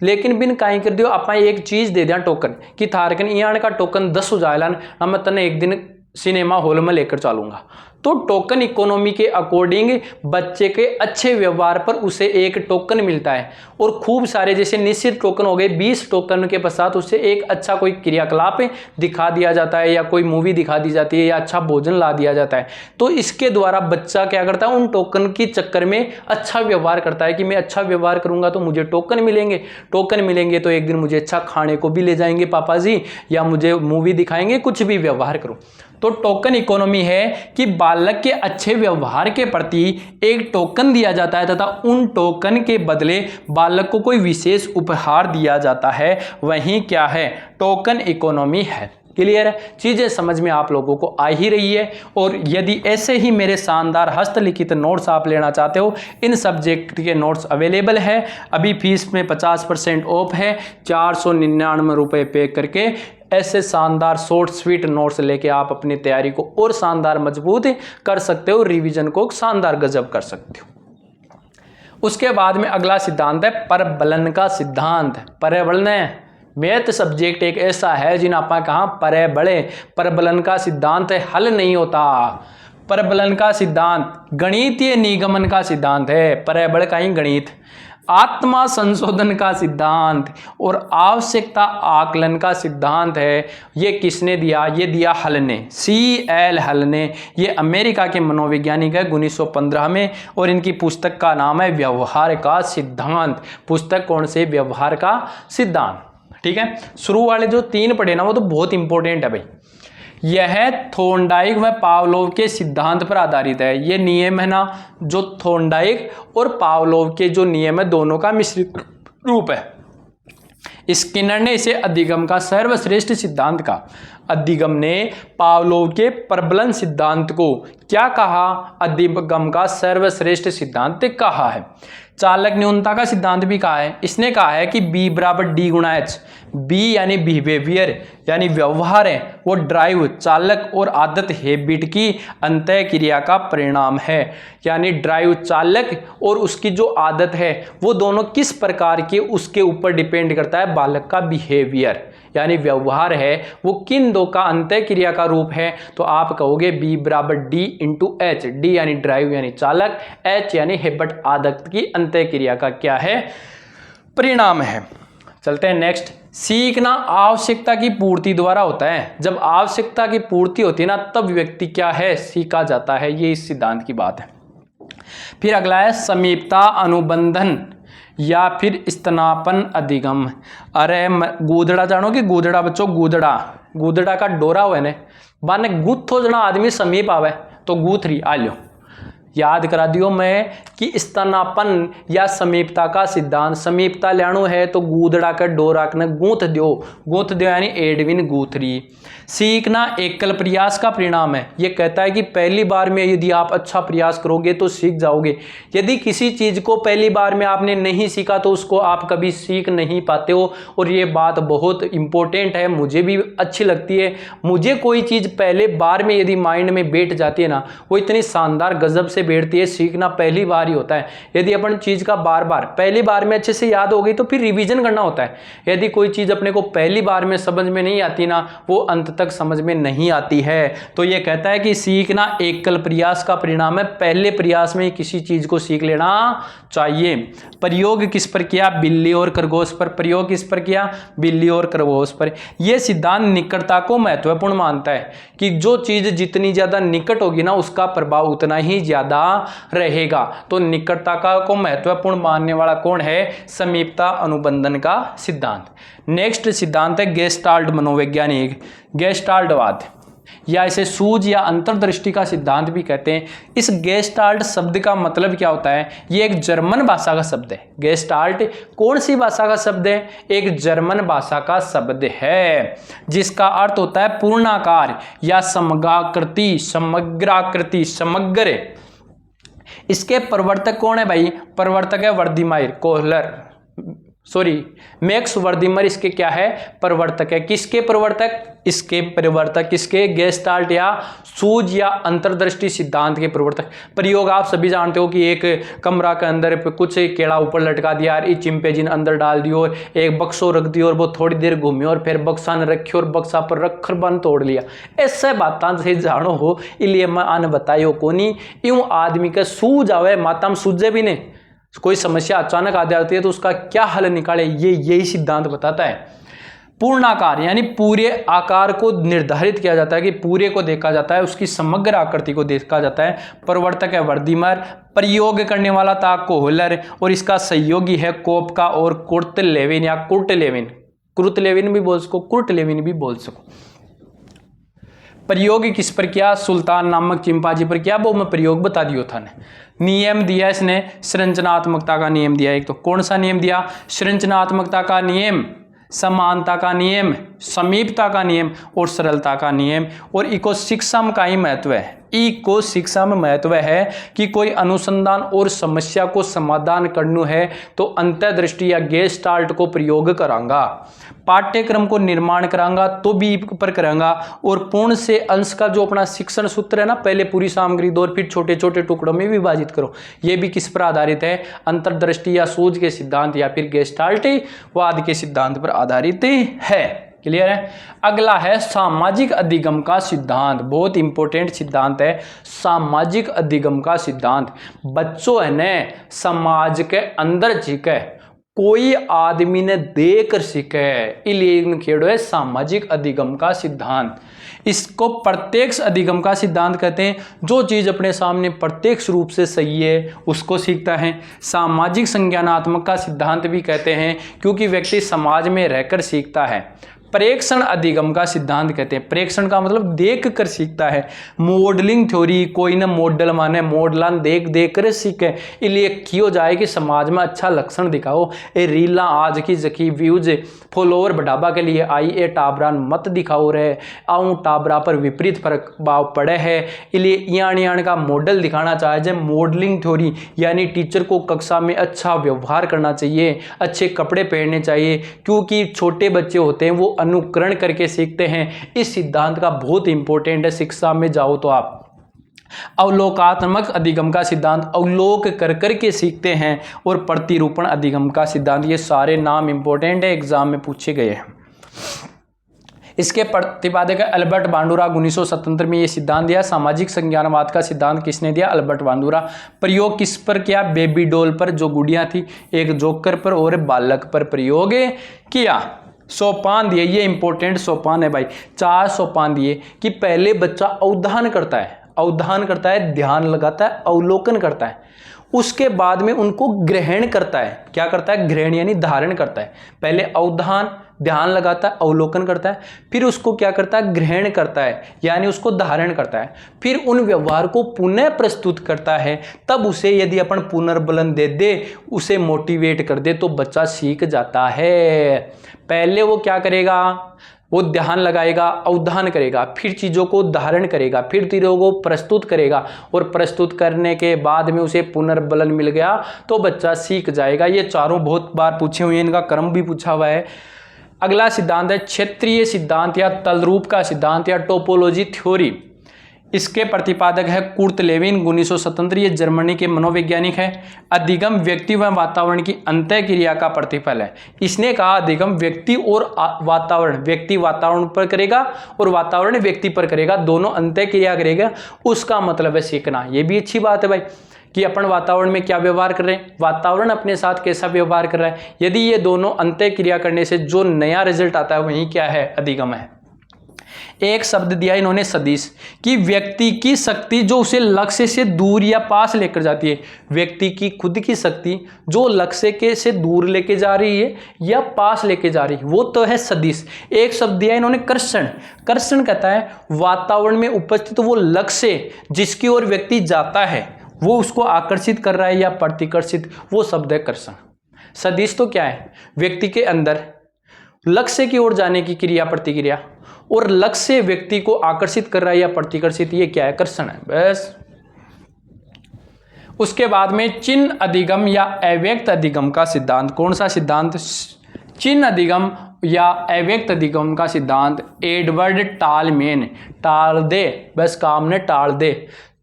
लेकिन बिन काई कर दियो आप एक चीज दे दिया टोकन कि थारकन इयान का टोकन 10 हो जाएगा, हम तने एक दिन सिनेमा हॉल में लेकर चलूंगा। तो टोकन इकोनॉमी के अकॉर्डिंग बच्चे के अच्छे व्यवहार पर उसे एक टोकन मिलता है, और खूब सारे जैसे निश्चित टोकन हो गए 20 टोकन के पश्चात उसे एक अच्छा कोई क्रियाकलाप दिखा दिया जाता है, या कोई मूवी दिखा दी जाती है, या अच्छा भोजन ला दिया जाता है। तो इसके द्वारा बच्चा क्या करता है, उन टोकन के चक्कर में अच्छा व्यवहार करता है कि मैं अच्छा व्यवहार करूंगा तो मुझे टोकन मिलेंगे, टोकन मिलेंगे तो एक दिन मुझे अच्छा खाने को भी ले जाएंगे पापा जी, या मुझे मूवी दिखाएंगे, कुछ भी व्यवहार करूं। तो टोकन इकोनॉमी है कि बालक के अच्छे व्यवहार के प्रति एक टोकन दिया जाता है तथा उन टोकन के बदले बालक को कोई विशेष उपहार दिया जाता है, वही क्या है, टोकन इकोनॉमी है। क्लियर है, चीजें समझ में आप लोगों को आ ही रही है। और यदि ऐसे ही मेरे शानदार हस्तलिखित नोट्स आप लेना चाहते हो, इन सब्जेक्ट के नोट्स अवेलेबल है, अभी फीस में 50% ऑफ है, 499 रुपये पे करके ऐसे शानदार शॉर्ट स्वीट नोट्स लेके आप अपनी तैयारी को और शानदार मजबूत कर सकते हो, रिवीजन को शानदार गजब कर सकते हो। उसके बाद में अगला सिद्धांत है परबलन का सिद्धांत। परबलन मैथ सब्जेक्ट एक ऐसा है जिन्हें आप कहा परे बड़े, परबलन का सिद्धांत है, हल नहीं होता। परबलन का सिद्धांत गणितीय निगमन का सिद्धांत है, परे बड़े का ही गणित, आत्मा संशोधन का सिद्धांत और आवश्यकता आकलन का सिद्धांत है। ये किसने दिया, ये दिया हल ने, CL हल ने। ये अमेरिका के मनोवैज्ञानिक है 1915 में, और इनकी पुस्तक का नाम है व्यवहार का सिद्धांत। पुस्तक कौन से, व्यवहार का सिद्धांत। ठीक है, शुरू वाले जो 3 पढ़े ना वो तो बहुत इंपॉर्टेंट है भाई। यह थॉर्नडाइक व पावलोव के सिद्धांत पर आधारित है। ये नियम है ना, जो थॉर्नडाइक और पावलोव के जो नियम है दोनों का मिश्रित रूप है। स्किनर ने इसे अधिगम का सर्वश्रेष्ठ सिद्धांत कहा। अधिगम ने पावलोव के प्रबलन सिद्धांत को क्या कहा, अधिगम का सर्वश्रेष्ठ सिद्धांत कहा है। चालक न्यूनता का सिद्धांत भी कहा है। इसने कहा है कि B बराबर D गुणा H। B यानी बिहेवियर यानी व्यवहार है, वो ड्राइव चालक और आदत हैबिट की अंतः क्रिया का परिणाम है। यानी ड्राइव चालक और उसकी जो आदत है वो दोनों किस प्रकार के, उसके ऊपर डिपेंड करता है बालक का बिहेवियर यानी व्यवहार है, वो किन दो का अंतः क्रिया का रूप है। तो आप कहोगे B बराबर D इंटू H। D यानी ड्राइव यानी चालक, H यानी हैबिट आदत की अंतः क्रिया का क्या है, परिणाम है। चलते हैं नेक्स्ट। सीखना आवश्यकता की पूर्ति द्वारा होता है। जब आवश्यकता की पूर्ति होती है ना तब व्यक्ति क्या है, सीखा जाता है। ये इस सिद्धांत की बात है। फिर अगला है समीपता अनुबंधन या फिर स्तनापन अधिगम। अरे गूदड़ा जानो कि गूदड़ा बच्चों, गूदड़ा का डोरा हुआ ने बाने गुथो जना आदमी समीप आवे तो गूथरी आ लो, याद करा दियो मैं कि स्तनापन या समीपता का सिद्धांत, समीपता लेनो है तो गूदड़ा का डोरा ने गूंथ दो यानी एडविन गूथरी। सीखना एकल प्रयास का परिणाम है। ये कहता है कि पहली बार में यदि आप अच्छा प्रयास करोगे तो सीख जाओगे। यदि किसी चीज को पहली बार में आपने नहीं सीखा तो उसको आप कभी सीख नहीं पाते हो। और ये बात बहुत इंपॉर्टेंट है, मुझे भी अच्छी लगती है। मुझे कोई चीज पहले बार में यदि माइंड में बैठ जाती है ना, वो इतनी शानदार गजब से बैठती है। सीखना पहली बार ही होता है। यदि अपन चीज का बार बार पहली बार में अच्छे से याद हो गई तो फिर रिवीजन करना होता है। यदि कोई चीज अपने को पहली बार में समझ में नहीं आती ना, वो अंत तक समझ में नहीं आती है। तो ये कहता है कि सीखना एकल प्रयास का परिणाम है। पहले प्रयास में किसी चीज को सीख लेना चाहिए। प्रयोग किस पर किया, बिल्ली और खरगोश पर। प्रयोग किस पर किया, बिल्ली और खरगोश पर। यह सिद्धांत निकटता को महत्वपूर्ण मानता है कि जो चीज जितनी ज्यादा निकट होगी ना उसका प्रभाव उतना ही ज्यादा रहेगा। तो निकटता का को महत्वपूर्ण मानने वाला कौन है, समीपता अनुबंधन का सिद्धांत। नेक्स्ट सिद्धांत है गेस्टाल्ट मनोवैज्ञानिक, गेस्टाल्टवाद या इसे सूझ या अंतर्दृष्टि का सिद्धांत भी कहते हैं। इस गेस्टाल्ट शब्द का मतलब क्या होता है, ये एक जर्मन भाषा का शब्द है। गेस्टाल्ट कौन सी भाषा का शब्द है, एक जर्मन भाषा का शब्द है जिसका अर्थ होता है पूर्णाकार या समग्राकृति, समग्राकृति, समग्र। इसके प्रवर्तक कौन है भाई, प्रवर्तक है वर्दीमायर, कोहलर, मैक्स वर्दिमर इसके क्या है, प्रवर्तक है। किसके प्रवर्तक, इसके प्रवर्तक, किसके, गेस्टाल्ट या सूझ या अंतर्दृष्टि सिद्धांत के प्रवर्तक। प्रयोग आप सभी जानते हो कि एक कमरा के अंदर कुछ केड़ा ऊपर लटका दिया और चिंपैंजी अंदर डाल दियो और एक बक्सो रख दियो और वो थोड़ी देर घूमे और फिर बक्सा ने रखी और बक्सा पर रखकर बंद तोड़ लिया। ऐसे बात से जानो हो, इसलिए मैं आने बतायो को नहीं। यूं आदमी के सूझ आवे, माता में सूझे भी नहीं, कोई समस्या अचानक आ जाती है तो उसका क्या हल निकाले, यही सिद्धांत बताता है। पूर्णाकार यानी पूरे आकार को निर्धारित किया जाता है कि पूरे को देखा जाता है, उसकी समग्र आकृति को देखा जाता है। प्रवर्तक है वर्दिमर, प्रयोग करने वाला था कोहलर और इसका सहयोगी है कोपका और कुर्टलेविन या कुर्टलेविन, कुर्टलेविन भी बोल सको, कुर्टलेविन भी बोल सको। प्रयोग किस पर किया, सुल्तान नामक चिंपांजी पर किया, वो मैं प्रयोग बता दियो था। नियम दिया इसने, संरचनात्मकता का नियम दिया। एक तो कौन सा नियम दिया, संरचनात्मकता का नियम, समानता का नियम, समीपता का नियम और सरलता का नियम। और इको शिक्षा में का ही महत्व है, इको शिक्षा में महत्व है कि कोई अनुसंधान और समस्या को समाधान करना है तो अंतर्दृष्टि या गेस्टाल्ट को प्रयोग करांगा, पाठ्यक्रम को निर्माण करांगा तो भी पर करांगा। और पूर्ण से अंश का जो अपना शिक्षण सूत्र है ना, पहले पूरी सामग्री दो और फिर छोटे छोटे टुकड़ों में विभाजित करो, ये भी किस पर आधारित है, अंतर्दृष्टि या सूझ के सिद्धांत या फिर गेस्टाल्टवाद के सिद्धांत पर आधारित है। क्लियर है। अगला है सामाजिक अधिगम का सिद्धांत, बहुत इंपॉर्टेंट सिद्धांत है सामाजिक अधिगम का सिद्धांत। बच्चों है ने समाज के अंदर सीखे, कोई आदमी ने देकर सीखे, इसलिए खेड़ो है सामाजिक अधिगम का सिद्धांत। इसको प्रत्यक्ष अधिगम का सिद्धांत कहते हैं, जो चीज अपने सामने प्रत्यक्ष रूप से सही है उसको सीखता है। सामाजिक संज्ञानात्मक का सिद्धांत भी कहते हैं क्योंकि व्यक्ति समाज में रहकर सीखता है। प्रेक्षण अधिगम का सिद्धांत कहते हैं, प्रेक्षण का मतलब देख कर सीखता है। मॉडलिंग थ्योरी, कोई ना मॉडल माने मॉडलान देख देख कर सीखे, इसलिए क्यों जाए कि समाज में अच्छा लक्षण दिखाओ। ए रीला आज की जकी व्यूज फॉलोअर बढ़ावा के लिए आई, ए टाबरान मत दिखाओ रहे, आऊँ टाबरा पर विपरीत प्रभाव पड़े है, इसलिए यान का मॉडल दिखाना चाहे। जब मॉडलिंग थ्योरी यानी टीचर को कक्षा में अच्छा व्यवहार करना चाहिए, अच्छे कपड़े पहनने चाहिए, क्योंकि छोटे बच्चे होते हैं वो अनुकरण करके सीखते हैं। इस सिद्धांत का बहुत इंपॉर्टेंट है, शिक्षा में जाओ तो आप। अवलोकात्मक अधिगम का सिद्धांत, अवलोक कर करके सीखते हैं। और प्रतिरूपण अधिगम का सिद्धांत, ये सारे नाम इंपॉर्टेंट है, एग्जाम में पूछे गए हैं। इसके प्रतिपादक अल्बर्ट बांडुरा 1977 में ये सिद्धांत दिया। सामाजिक संज्ञानवाद का सिद्धांत किसने दिया, अल्बर्ट बांडुरा। प्रयोग किस पर किया, बेबी डॉल पर, जो गुड़िया थी, एक जोकर पर और बालक पर प्रयोग किया। सोपान दिए, ये इंपॉर्टेंट सोपान है भाई, 4 सोपान दिए कि पहले बच्चा अवधान करता है, अवधान करता है, ध्यान लगाता है, अवलोकन करता है, उसके बाद में उनको ग्रहण करता है। क्या करता है, ग्रहण यानी धारण करता है। पहले अवधान, ध्यान लगाता है, अवलोकन करता है, फिर उसको क्या करता है, ग्रहण करता है यानी उसको धारण करता है, फिर उन व्यवहार को पुनः प्रस्तुत करता है। तब उसे यदि अपन पुनर्बलन दे दे, उसे मोटिवेट कर दे तो बच्चा सीख जाता है। पहले वो क्या करेगा, वो ध्यान लगाएगा, अवधान करेगा, फिर चीज़ों को धारण करेगा, फिर चीज़ों को प्रस्तुत करेगा और प्रस्तुत करने के बाद में उसे पुनर्बलन मिल गया तो बच्चा सीख जाएगा। ये चारों बहुत बार पूछे हुए हैं, इनका क्रम भी पूछा हुआ है। अगला सिद्धांत है क्षेत्रीय सिद्धांत या तलरूप का सिद्धांत या टोपोलॉजी थ्योरी। इसके प्रतिपादक है कुर्टलेविन 1977, ये जर्मनी के मनोवैज्ञानिक है। अधिगम व्यक्ति व वातावरण की अंतःक्रिया का प्रतिफल है। इसने कहा अधिगम व्यक्ति और वातावरण, व्यक्ति वातावरण पर करेगा और वातावरण व्यक्ति पर करेगा, दोनों अंतःक्रिया करेगा, उसका मतलब है सीखना। ये भी अच्छी बात है भाई कि अपन वातावरण में क्या व्यवहार कर रहे हैं, वातावरण अपने साथ कैसा व्यवहार कर रहा है। यदि ये दोनों अंतःक्रिया करने से जो नया रिजल्ट आता है वही क्या है, अधिगम है। एक शब्द दिया इन्होंने सदिश, कि व्यक्ति की शक्ति जो उसे लक्ष्य से दूर या पास लेकर जाती है, व्यक्ति की खुद की शक्ति जो लक्ष्य के से दूर लेके जा रही है या पास लेके जा रही है, वो तो है सदिश। एक शब्द दिया इन्होंने कर्षण, कर्षण कहता है वातावरण में उपस्थित वो लक्ष्य जिसकी ओर व्यक्ति जाता है, वो उसको आकर्षित कर रहा है या प्रतिकर्षित, वो शब्द है कर्षण। सदिश तो क्या है, व्यक्ति के अंदर लक्ष्य की ओर जाने की क्रिया प्रतिक्रिया, और लक्ष्य व्यक्ति को आकर्षित कर रहा है या प्रतिकर्षित, ये क्या है, कर्षण है। बस उसके बाद में चिन्ह अधिगम या अव्यक्त अधिगम का सिद्धांत। कौन सा सिद्धांत? चिन्ह अधिगम या अव्यक्त अधिगम का सिद्धांत एडवर्ड टालमेन। टाल दे, बस काम ने टाल दे,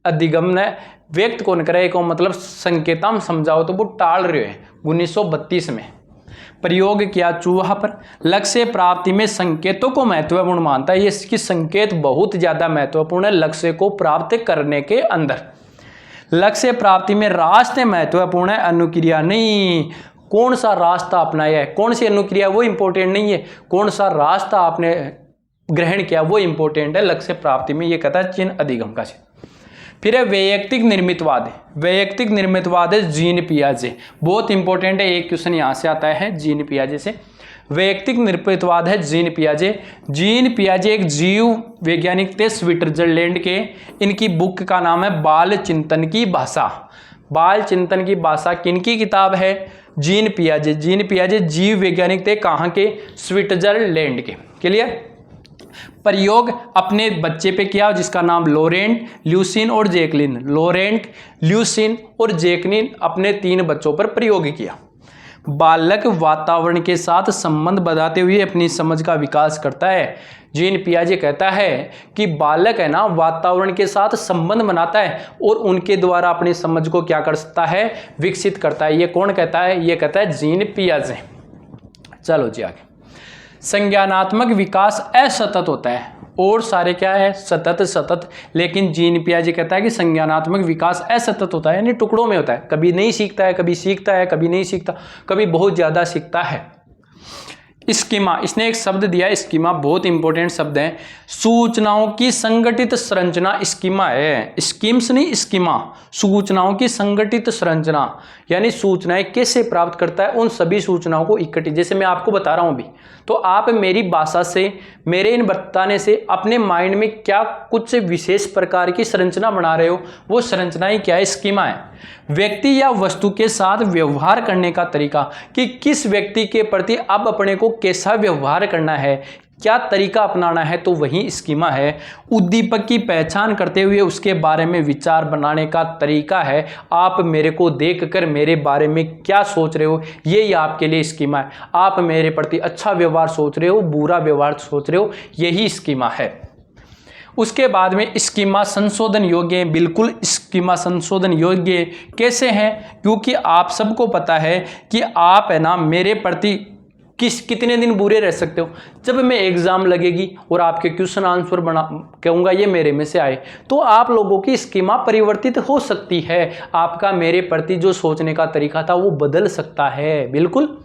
अधिगम ने व्यक्त कौन करे को मतलब संकेता में समझाओ तो वो टाल रहे हैं। 1932 में प्रयोग किया चूहा पर। लक्ष्य प्राप्ति में संकेतों को महत्वपूर्ण मानता है, ये इसकी संकेत बहुत ज्यादा महत्वपूर्ण है लक्ष्य को प्राप्त करने के अंदर। लक्ष्य प्राप्ति में रास्ते महत्वपूर्ण है, अनुक्रिया नहीं। कौन सा रास्ता अपनाया है, कौन सी अनुक्रिया, वो इंपॉर्टेंट नहीं है, कौन सा रास्ता आपने ग्रहण किया वो इंपॉर्टेंट है लक्ष्य प्राप्ति में। ये कहता है चिन्ह अधिगम का। फिर है वैयक्तिक निर्मितवाद है। वैयक्तिक निर्मितवाद है जीन पियाजे, बहुत इंपॉर्टेंट है, एक क्वेश्चन यहाँ से आता है जीन पियाजे से। वैयक्तिक निर्मितवाद है जीन पियाजे। जीन पियाजे एक जीव वैज्ञानिक थे स्विट्जरलैंड के। इनकी बुक का नाम है बाल चिंतन की भाषा। बाल चिंतन की भाषा किनकी किताब है? जीन पियाजे। जीन पियाजे जीव वैज्ञानिक थे, कहाँ के? स्विट्जरलैंड के। क्लियर? प्रयोग अपने बच्चे पे किया जिसका नाम लोरेंट, ल्यूसिन और जैकलिन। लोरेंट, ल्यूसिन और जैकलिन अपने 3 बच्चों पर प्रयोग किया। बालक वातावरण के साथ संबंध बनाते हुए अपनी समझ का विकास करता है। जीन पियाजे कहता है कि बालक है ना वातावरण के साथ संबंध बनाता है और उनके द्वारा अपनी समझ को क्या कर सकता है? विकसित करता है। ये कौन कहता है? ये कहता है जीन पियाजे। चलो जी आगे। संज्ञानात्मक विकास असतत होता है और सारे क्या है? सतत सतत। लेकिन जीन पियाजे कहता है कि संज्ञानात्मक विकास असतत होता है, यानी टुकड़ों में होता है। कभी नहीं सीखता है, कभी सीखता है, कभी नहीं सीखता, कभी बहुत ज्यादा सीखता है। स्कीमा, इसने एक शब्द दिया, स्कीमा बहुत इंपॉर्टेंट शब्द है। सूचनाओं की संगठित संरचना स्कीमा है। स्कीम्स नहीं, स्कीमा। सूचनाओं की संगठित संरचना यानी सूचनाएं कैसे प्राप्त करता है, उन सभी सूचनाओं को इकट्ठी। जैसे मैं आपको बता रहा हूं अभी, तो आप मेरी भाषा से, मेरे इन बताने से अपने माइंड में क्या कुछ विशेष प्रकार की संरचना बना रहे हो, वो संरचनाएं क्या है? स्कीमा है। व्यक्ति या वस्तु के साथ व्यवहार करने का तरीका, कि किस व्यक्ति के प्रति अब अपने को कैसा व्यवहार करना है, क्या तरीका अपनाना है, तो वही स्कीमा है। उद्दीपक की पहचान करते हुए उसके बारे में विचार बनाने का तरीका है। आप मेरे को देखकर मेरे बारे में क्या सोच रहे हो, यही आपके लिए स्कीमा है। आप मेरे प्रति अच्छा व्यवहार सोच रहे हो, बुरा व्यवहार सोच रहे हो, यही स्कीमा है। उसके बाद में स्कीमा संशोधन योग्य है। बिल्कुल स्कीमा संशोधन योग्य कैसे हैं? क्योंकि आप सबको पता है कि आप है ना मेरे प्रति कितने दिन बुरे रह सकते हो। जब मैं एग्जाम लगेगी और आपके क्वेश्चन आंसर बना कहूँगा ये मेरे में से आए, तो आप लोगों की स्कीमा परिवर्तित हो सकती है। आपका मेरे प्रति जो सोचने का तरीका था वो बदल सकता है। बिल्कुल।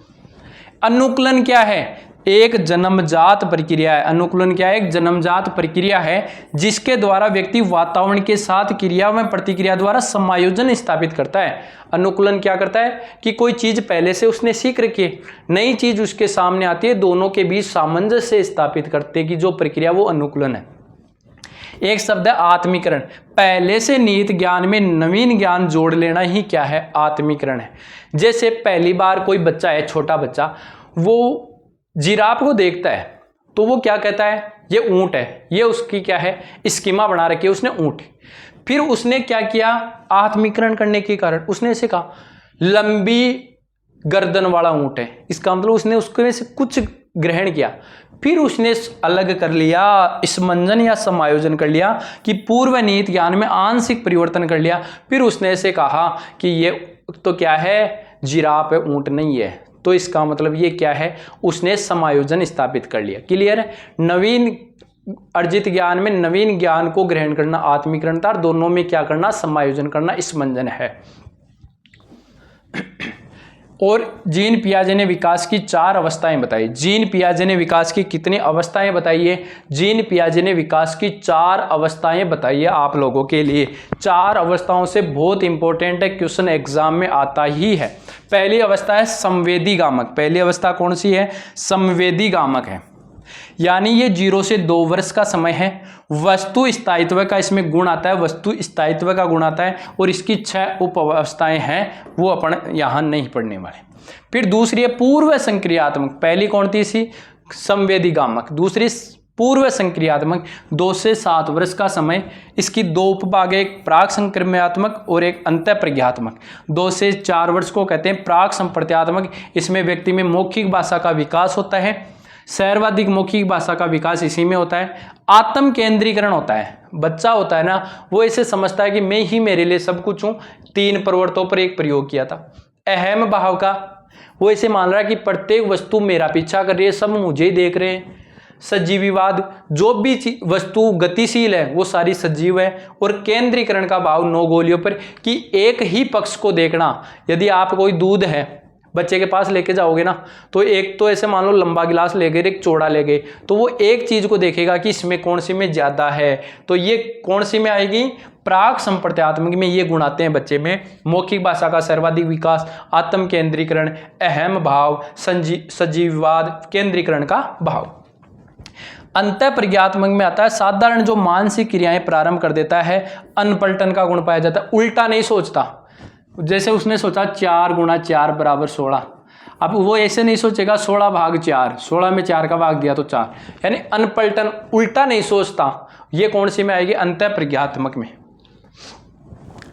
अनुकूलन क्या है? एक जन्मजात प्रक्रिया है। अनुकूलन क्या है? एक जन्मजात प्रक्रिया है जिसके द्वारा व्यक्ति वातावरण के साथ क्रिया में प्रतिक्रिया द्वारा समायोजन स्थापित करता है। अनुकूलन क्या करता है कि कोई चीज पहले से उसने सीख रखी है, नई चीज उसके सामने आती है, दोनों के बीच सामंजस्य स्थापित करते की जो प्रक्रिया वो अनुकूलन है। एक शब्द है आत्मीकरण। पहले से निहित ज्ञान में नवीन ज्ञान जोड़ लेना ही क्या है? आत्मीकरण है। जैसे पहली बार कोई बच्चा है, छोटा बच्चा, वो जिराफ को देखता है तो वो क्या कहता है? ये ऊंट है। ये उसकी क्या है? स्कीमा बना रखी है उसने, ऊंट। फिर उसने क्या किया? आत्मीकरण करने के कारण उसने ऐसे कहा लंबी गर्दन वाला ऊंट है। इसका मतलब उसने उसमें से कुछ ग्रहण किया, फिर उसने अलग कर लिया, समंजन या समायोजन कर लिया कि पूर्व निहित ज्ञान में आंशिक परिवर्तन कर लिया। फिर उसने ऐसे कहा कि ये तो क्या है? जिराफ है, ऊंट नहीं है। तो इसका मतलब ये क्या है? उसने समायोजन स्थापित कर लिया। क्लियर है? नवीन अर्जित ज्ञान में नवीन ज्ञान को ग्रहण करना आत्मीकरण था, दोनों में क्या करना? समायोजन करना, समंजन है। और जीन पियाजे ने विकास की 4 अवस्थाएं बताई। जीन पियाजे ने विकास की कितनी अवस्थाएं बताई है? जीन पियाजे ने विकास की 4 अवस्थाएं बताई है आप लोगों के लिए। 4 अवस्थाओं से बहुत इंपॉर्टेंट है, क्वेश्चन एग्जाम में आता ही है। पहली अवस्था है संवेदी गामक। पहली अवस्था कौन सी है? संवेदी गामक है, यानी ये 0 से 2 वर्ष का समय है। वस्तु स्थायित्व का इसमें गुण आता है, वस्तु स्थायित्व का गुण आता है, और इसकी 6 उप अवस्थाएं हैं, वो अपन यहां नहीं पढ़ने वाले। फिर दूसरी है पूर्व संक्रियात्मक। पहली कौन थी? सी संवेदी गामक। दूसरी पूर्व संक्रियात्मक 2 से 7 वर्ष का समय। इसकी 2 उपभाग, एक प्राक संक्रमणात्मक और एक अंतःप्रज्ञात्मक। 2 से 4 वर्ष को कहते हैं प्राक संप्रत्यात्मक। इसमें व्यक्ति में मौखिक भाषा का विकास होता है, शहरवादिक मौखिक भाषा का विकास इसी में होता है। आत्म केंद्रीकरण होता है, बच्चा होता है ना वो ऐसे समझता है कि मैं ही मेरे लिए सब कुछ हूँ। 3 प्रवर्तों पर एक प्रयोग किया था। अहम भाव का, वो ऐसे मान रहा है कि प्रत्येक वस्तु मेरा पीछा कर रही है, सब मुझे ही देख रहे हैं। सजीवीवाद, जो भी वस्तु गतिशील है वो सारी सजीव है। और केंद्रीकरण का भाव 9 गोलियों पर, कि एक ही पक्ष को देखना। यदि आप कोई दूध है बच्चे के पास लेके जाओगे ना, तो एक तो ऐसे मान लो लंबा गिलास ले गए, एक चौड़ा ले गए, तो वो एक चीज को देखेगा कि इसमें कौन सी में ज्यादा है, तो ये कौन सी में आएगी, प्राक संप्रत्यात्मक में ये गुण आते हैं बच्चे में। मौखिक भाषा का सर्वाधिक विकास, आत्म केंद्रीकरण, अहम भाव, सजीववाद, केंद्रीकरण का भाव। अंतःप्रज्ञात्मक में आता है साधारण जो मानसिक क्रियाएं प्रारंभ कर देता है। अनपलटन का गुण पाया जाता है, उल्टा नहीं सोचता। जैसे उसने सोचा 4 × 4 = 16, अब वो ऐसे नहीं सोचेगा 16 भाग 4, 16 में 4 का भाग दिया तो 4, यानी अनपलटन, उल्टा नहीं सोचता। ये कौन सी में आएगी, अंतःप्रज्ञात्मक में।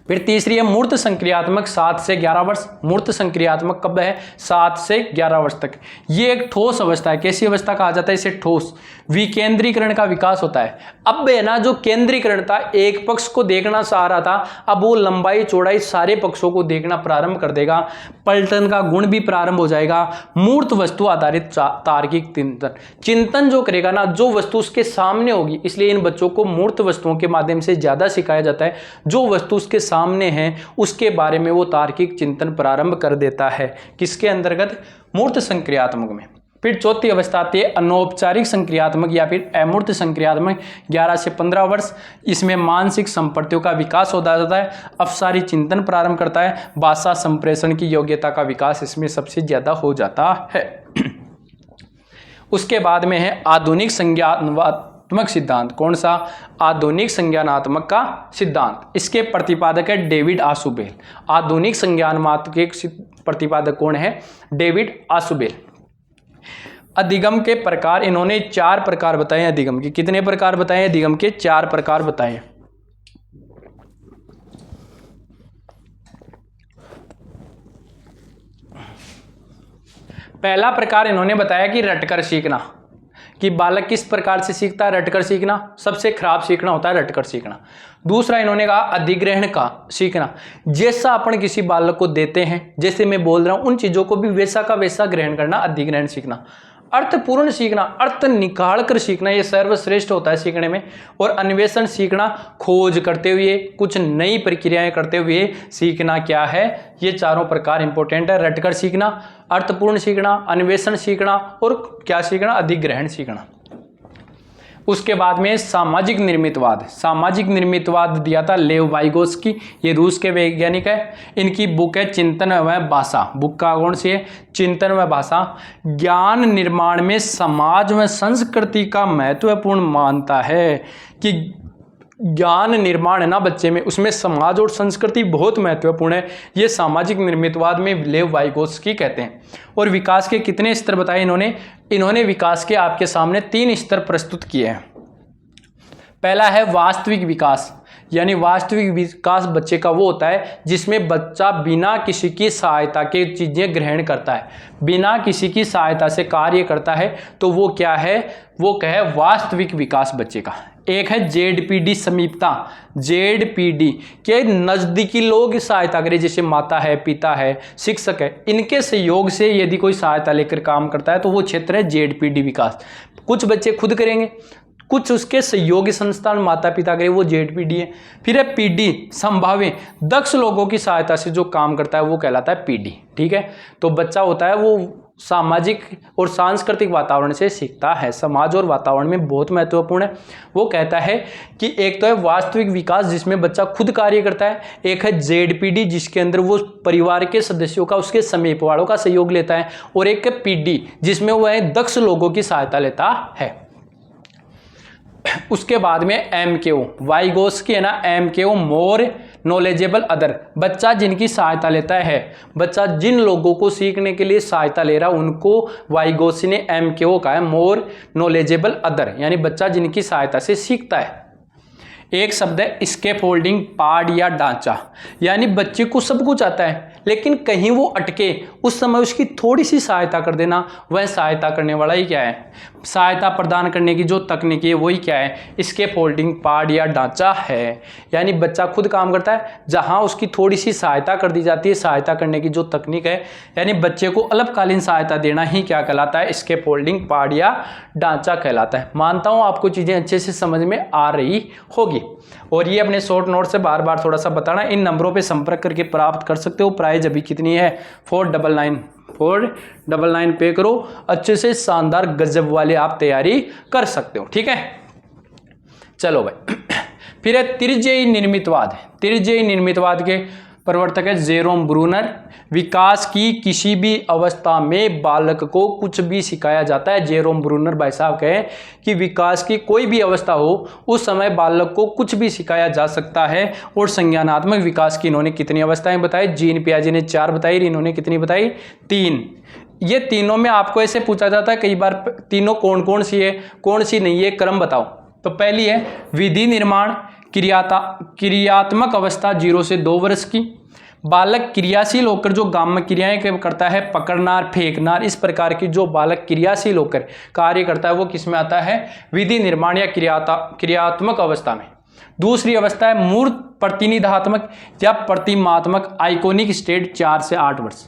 फिर तीसरी है मूर्त संक्रियात्मक 7 से 11 वर्ष। मूर्त संक्रियात्मक कब है, 7 से 11 वर्ष तक। ये एक ठोस अवस्था है। कैसी अवस्था कहा जाता है इसे, ठोस। विकेंद्रीकरण का विकास होता है। अब है ना जो केंद्रीकरण था, एक पक्ष को देखना चाह रहा था, अब वो लंबाई चौड़ाई सारे पक्षों को देखना प्रारंभ कर देगा। पलटन का गुण भी प्रारंभ हो जाएगा। मूर्त वस्तु आधारित तार्किक चिंतन, चिंतन जो करेगा ना, जो वस्तु उसके सामने होगी, इसलिए इन बच्चों को मूर्त वस्तुओं के माध्यम से ज्यादा सिखाया जाता है। जो वस्तु उसके सामने है उसके बारे में वो तार्किक चिंतन प्रारंभ कर देता है। किसके अंतर्गत, मूर्त संक्रियात्मक में। फिर चौथी अवस्था आती है अनौपचारिक संक्रियात्मक या फिर अमूर्त संक्रियात्मक, 11 से 15 वर्ष। इसमें मानसिक संपर्तियों का विकास होता जाता है, अवसारी चिंतन प्रारंभ करता है, भाषा संप्रेषण की योग्यता का विकास इसमें सबसे ज्यादा हो जाता है। उसके बाद में है आधुनिक संज्ञानात्मक सिद्धांत। कौन सा, आधुनिक संज्ञानात्मक का सिद्धांत। इसके प्रतिपादक है डेविड आशुबेल। आधुनिक संज्ञानात्मक के प्रतिपादक कौन है, डेविड आशुबेल। अधिगम के प्रकार इन्होंने 4 प्रकार बताए। अधिगम के कितने प्रकार बताए, अधिगम के 4 प्रकार बताए। पहला प्रकार इन्होंने बताया कि रटकर सीखना, कि बालक किस प्रकार से सीखता है, रटकर सीखना। सबसे खराब सीखना होता है रटकर सीखना। दूसरा इन्होंने कहा अधिग्रहण का सीखना, जैसा अपन किसी बालक को देते हैं, जैसे मैं बोल रहा हूं उन चीजों को भी वैसा का वैसा ग्रहण करना, अधिग्रहण सीखना। अर्थपूर्ण सीखना, अर्थ निकाल कर सीखना, ये सर्वश्रेष्ठ होता है सीखने में। और अन्वेषण सीखना, खोज करते हुए, कुछ नई प्रक्रियाएं करते हुए सीखना क्या है। ये चारों प्रकार इंपॉर्टेंट है, रटकर सीखना, अर्थपूर्ण सीखना, अन्वेषण सीखना और क्या सीखना, अधिग्रहण सीखना। उसके बाद में सामाजिक निर्मितवाद। सामाजिक निर्मितवाद दिया था लेव वाइगोस्की, ये रूस के वैज्ञानिक है। इनकी बुक है चिंतन व भाषा। बुक का कौन सी है, चिंतन व भाषा। ज्ञान निर्माण में समाज व संस्कृति का महत्वपूर्ण मानता है, कि ज्ञान निर्माण है ना बच्चे में, उसमें समाज और संस्कृति बहुत महत्वपूर्ण है। ये सामाजिक निर्मितवाद में लेव वाइगोस्की कहते हैं। और विकास के कितने स्तर बताए इन्होंने विकास के आपके सामने 3 स्तर प्रस्तुत किए हैं। पहला है वास्तविक विकास, यानी वास्तविक विकास बच्चे का वो होता है जिसमें बच्चा बिना किसी की सहायता के चीजें ग्रहण करता है, बिना किसी की सहायता से कार्य करता है। तो वो क्या है, वो कहे वास्तविक विकास बच्चे का। एक है जेडपीडी समीपता। जेडपीडी के नजदीकी लोग सहायता करें, जैसे माता है, पिता है, शिक्षक है, इनके सहयोग से यदि कोई सहायता लेकर काम करता है तो वो क्षेत्र है जेडपीडी विकास। कुछ बच्चे खुद करेंगे, कुछ उसके सहयोगी संस्थान माता पिता करें, वो जेडपीडी है। फिर है पीडी संभाव्य, दक्ष लोगों की सहायता से जो काम करता है वो कहलाता है पीडी। ठीक है, तो बच्चा होता है वो सामाजिक और सांस्कृतिक वातावरण से सीखता है, समाज और वातावरण में बहुत महत्वपूर्ण है। वो कहता है कि एक तो है वास्तविक विकास जिसमें बच्चा खुद कार्य करता है, एक है जेडपीडी जिसके अंदर वो परिवार के सदस्यों का, उसके समीप वालों का सहयोग लेता है, और एक है पीडी जिसमें वह दक्ष लोगों की सहायता लेता है। उसके बाद में एमकेओ, वाइगोस्की है ना, एमकेओ मोर नॉलेजेबल अदर, बच्चा जिनकी सहायता लेता है, बच्चा जिन लोगों को सीखने के लिए सहायता ले रहा है उनको वाइगोत्स्की ने MKO कहा है, मोर नॉलेजेबल अदर, यानी बच्चा जिनकी सहायता से सीखता है। एक शब्द है स्कैफोल्डिंग, पार्ट या ढांचा, यानी बच्चे को सब कुछ आता है लेकिन कहीं वो अटके, उस समय उसकी थोड़ी सी सहायता कर देना, वह सहायता करने वाला ही क्या है, सहायता प्रदान करने की जो तकनीक है वही क्या है, स्कैफोल्डिंग, पार्ट या ढांचा है। यानी बच्चा खुद काम करता है, जहां उसकी थोड़ी सी सहायता कर दी जाती है, सहायता करने की जो तकनीक है, यानी बच्चे को अल्पकालीन सहायता देना ही क्या कहलाता है, स्कैफोल्डिंग, पार्ट या ढांचा कहलाता है। मानता हूं आपको चीजें अच्छे से समझ में आ रही होगी, और ये अपने शॉर्ट नोट से बार बार थोड़ा सा बताना। इन नंबरों पे संपर्क करके प्राप्त कर सकते हो। प्राइस अभी कितनी है, 499 पे करो, अच्छे से शानदार गजब वाले आप तैयारी कर सकते हो। ठीक है, चलो भाई। फिर है त्रिज्यी निर्मितवाद। त्रिज्यी निर्मितवाद के प्रवर्तक है जेरोम ब्रूनर। विकास की किसी भी अवस्था में बालक को कुछ भी सिखाया जाता है। जेरोम ब्रूनर भाई साहब कहें कि विकास की कोई भी अवस्था हो उस समय बालक को कुछ भी सिखाया जा सकता है। और संज्ञानात्मक विकास की इन्होंने कितनी अवस्थाएं बताई, जीन पियाजे ने 4 बताई, इन्होंने कितनी बताई, 3। ये तीनों में आपको ऐसे पूछा जाता है कई बार, तीनों कौन कौन सी है, कौन सी नहीं है, क्रम बताओ। तो पहली है विधि निर्माण, क्रियात्मक अवस्था 0 से 2 वर्ष की। बालक क्रियाशील होकर जो गामक क्रियाएं करता है, पकड़ना, फेंकना, इस प्रकार की जो बालक क्रियाशील होकर कार्य करता है वो किसमें आता है, विधि निर्माण या क्रियात्मक अवस्था में। दूसरी अवस्था है मूर्त प्रतिनिधात्मक या प्रतिमात्मक, आइकोनिक स्टेट 4 से 8 वर्ष।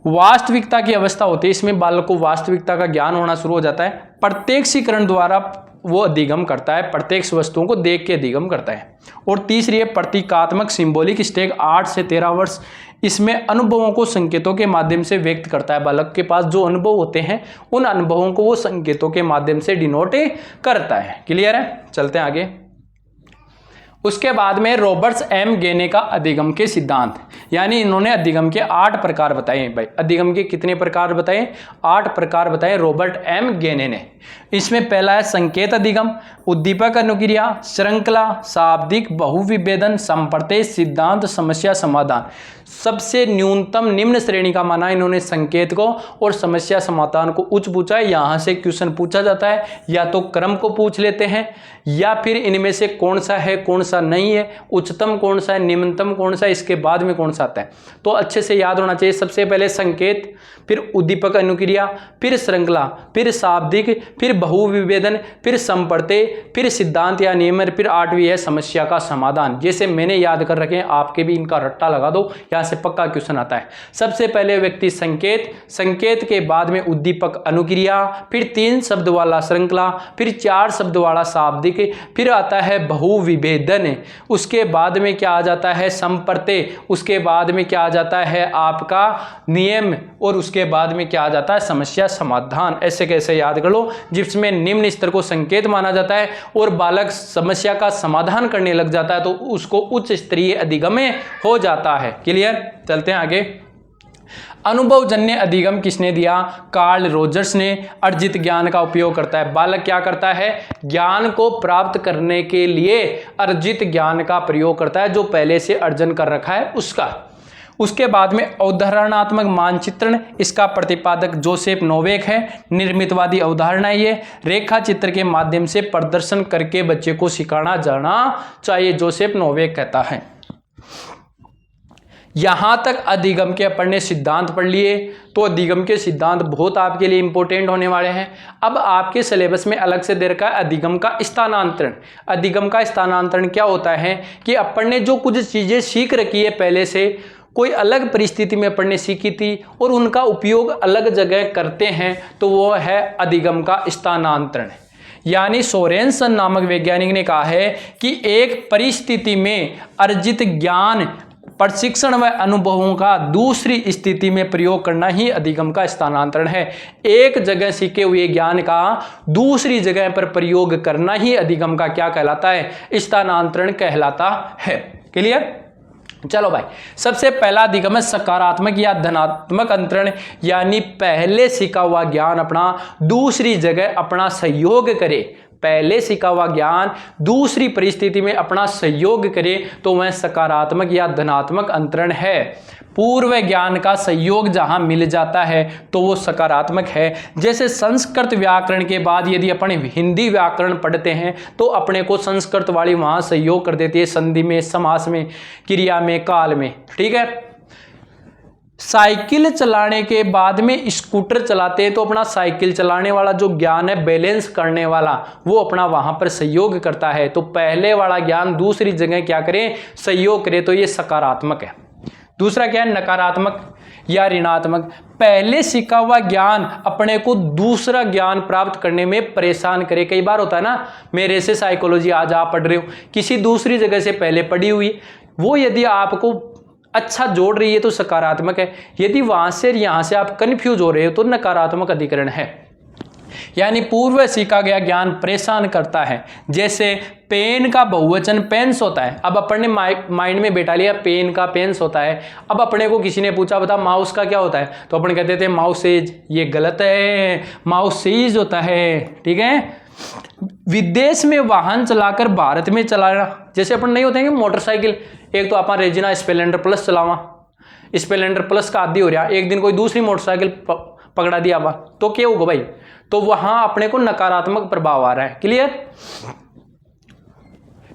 वास्तविकता की अवस्था होती है, इसमें बालक को वास्तविकता का ज्ञान होना शुरू हो जाता है। प्रत्यक्षीकरण द्वारा वो अधिगम करता है, प्रत्यक्ष वस्तुओं को देख के अधिगम करता है। और तीसरी है प्रतीकात्मक सिंबॉलिक स्टेज 8 से 13 वर्ष। इसमें अनुभवों को संकेतों के माध्यम से व्यक्त करता है। बालक के पास जो अनुभव होते हैं उन अनुभवों को वो संकेतों के माध्यम से डिनोट करता है। क्लियर है, चलते हैं आगे। उसके बाद में रॉबर्ट्स एम गेने का अधिगम के सिद्धांत, यानी इन्होंने अधिगम के 8 प्रकार बताए। भाई अधिगम के कितने प्रकार बताए, 8 प्रकार बताए रॉबर्ट एम गेने ने। इसमें पहला है संकेत अधिगम, उद्दीपक अनुक्रिया, श्रृंखला, शाब्दिक बहुविभेदन, संप्रत्यय, सिद्धांत, समस्या समाधान। सबसे न्यूनतम निम्न श्रेणी का माना इन्होंने संकेत को, और समस्या समाधान को उच्च पूछा है। यहां से क्वेश्चन पूछा जाता है, या तो क्रम को पूछ लेते हैं या फिर इनमें से कौन सा है कौन सा नहीं है, उच्चतम कौन सा है, निम्नतम कौन सा है, इसके बाद में कौन सा आता है। तो अच्छे से याद होना चाहिए। सबसे पहले संकेत, फिर उद्दीपक अनुक्रिया, फिर श्रृंखला, फिर शाब्दिक, फिर बहुविभेदन, फिर संप्रत्यय, फिर सिद्धांत या नियम, फिर 8वीं है समस्या का समाधान। जैसे मैंने याद कर रखे हैं, आपके भी इनका रट्टा लगा दो, यहां से पक्का क्वेश्चन आता है। सबसे पहले व्यक्ति संकेत, संकेत के बाद में उद्दीपक अनुक्रिया, फिर 3 शब्द वाला श्रृंखला, फिर 4 शब्द वाला शाब्दिक, फिर आता है बहुविभेदन, उसके बाद में क्या आ जाता है संप्रत्यय, उसके बाद में क्या आ जाता है आपका नियम, और उसके बाद में क्या आ जाता है समस्या समाधान। ऐसे कैसे याद कर लो, जिसमें निम्न स्तर को संकेत माना जाता है और बालक समस्या का समाधान करने लग जाता है तो उसको उच्च स्तरीय अधिगम हो जाता है। क्लियर, चलते हैं आगे। अनुभवजन्य अधिगम किसने दिया, कार्ल रोजर्स ने। अर्जित ज्ञान का उपयोग करता है। बालक क्या करता है, ज्ञान को प्राप्त करने के लिए अर्जित ज्ञान का प्रयोग करता है, जो पहले से अर्जन कर रखा है उसका। उसके बाद में अवधारणात्मक मानचित्रण, इसका प्रतिपादक जोसेफ नोवेक है। निर्मितवादी अवधारणा ये रेखा चित्र के माध्यम से प्रदर्शन करके बच्चे को सिखाना जाना चाहिए, जोसेफ नोवेक कहता है। यहां तक अधिगम के अपन ने सिद्धांत पढ़ लिए, तो अधिगम के सिद्धांत बहुत आपके लिए इंपॉर्टेंट होने वाले हैं। अब आपके सिलेबस में अलग से दे रखा है अधिगम का स्थानांतरण। अधिगम का स्थानांतरण क्या होता है कि अपन ने जो कुछ चीजें सीख रखी है पहले से, कोई अलग परिस्थिति में अपन ने सीखी थी और उनका उपयोग अलग जगह करते हैं, तो वो है अधिगम का स्थानांतरण। यानी सोरेनसन नामक वैज्ञानिक ने कहा है कि एक परिस्थिति में अर्जित ज्ञान, प्रशिक्षण व अनुभवों का दूसरी स्थिति में प्रयोग करना ही अधिगम का स्थानांतरण है। एक जगह सीखे हुए ज्ञान का दूसरी जगह पर प्रयोग करना ही अधिगम का क्या कहलाता है, स्थानांतरण कहलाता है। क्लियर, चलो भाई। सबसे पहला अधिगम है सकारात्मक या धनात्मक अंतरण, यानी पहले सीखा हुआ ज्ञान अपना दूसरी जगह अपना सहयोग करे, पहले सीखा हुआ ज्ञान दूसरी परिस्थिति में अपना सहयोग करे तो वह सकारात्मक या धनात्मक अंतरण है। पूर्व ज्ञान का सहयोग जहां मिल जाता है तो वो सकारात्मक है। जैसे संस्कृत व्याकरण के बाद यदि अपन हिंदी व्याकरण पढ़ते हैं तो अपने को संस्कृत वाली वहां सहयोग कर देती है, संधि में, समास में, क्रिया में, काल में। ठीक है। साइकिल चलाने के बाद में स्कूटर चलाते हैं तो अपना साइकिल चलाने वाला जो ज्ञान है, बैलेंस करने वाला, वो अपना वहां पर सहयोग करता है। तो पहले वाला ज्ञान दूसरी जगह क्या करे, सहयोग करे, तो ये सकारात्मक है। दूसरा क्या है, नकारात्मक या ऋणात्मक। पहले सीखा हुआ ज्ञान अपने को दूसरा ज्ञान प्राप्त करने में परेशान करे। कई बार होता है ना, मेरे से साइकोलॉजी आज आप पढ़ रहे हो, किसी दूसरी जगह से पहले पढ़ी हुई, वो यदि आपको अच्छा जोड़ रही है तो सकारात्मक है। यदि वहां से यहां से आप कंफ्यूज हो रहे हो तो नकारात्मक अधिकरण है। यानी पूर्व सीखा गया ज्ञान परेशान करता है। जैसे पेन का बहुवचन पेन्स होता है, अब अपन ने माइंड में बैठा लिया पेन का पेन्स होता है। अब अपने को किसी ने पूछा बता माउस का क्या होता है, तो अपन कहते थे माउसेज। ये गलत है, माउसेज होता है। ठीक है। विदेश में वाहन चलाकर भारत में चलाना, जैसे अपन नहीं होते हैं मोटरसाइकिल, एक तो अपन रेजिना स्प्लेंडर प्लस चलावा, स्प्लेंडर प्लस का आदी हो रहा, एक दिन कोई दूसरी मोटरसाइकिल पकड़ा दिया हुआ तो क्या होगा भाई, तो वहां अपने को नकारात्मक प्रभाव आ रहा है। क्लियर।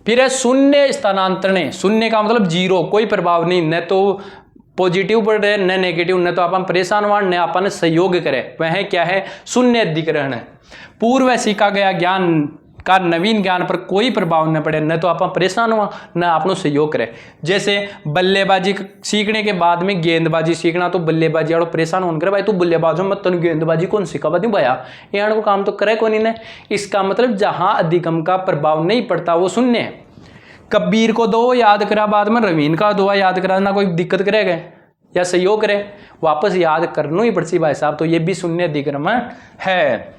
फिर है शून्य स्थानांतरण। शून्य का मतलब जीरो, कोई प्रभाव नहीं, न तो पॉजिटिव पढ़ रहे न नेगेटिव, न तो अपन परेशान हुआ न अपन सहयोग करे, वह क्या है, शून्य अधिकरण है। पूर्व सीखा गया ज्ञान का नवीन ज्ञान पर कोई प्रभाव न पड़े, न तो अपन परेशान हुआ न अपनो सहयोग करे। जैसे बल्लेबाजी सीखने के बाद में गेंदबाजी सीखना, तो बल्लेबाजी वालों परेशान होने करे, भाई तू बल्लेबाज मत, तन गेंदबाजी कौन सीखा बता भाया, यहाँ को काम तो करे कौन ने। इसका मतलब जहां अधिगम का प्रभाव नहीं पड़ता वो शून्य है। कबीर को दो याद करा, बाद में रवीन का दो याद करा, ना कोई दिक्कत करेगा या सहयोग करे, वापस याद करना ही पड़ती भाई साहब, तो ये भी शून्य अधिगम है।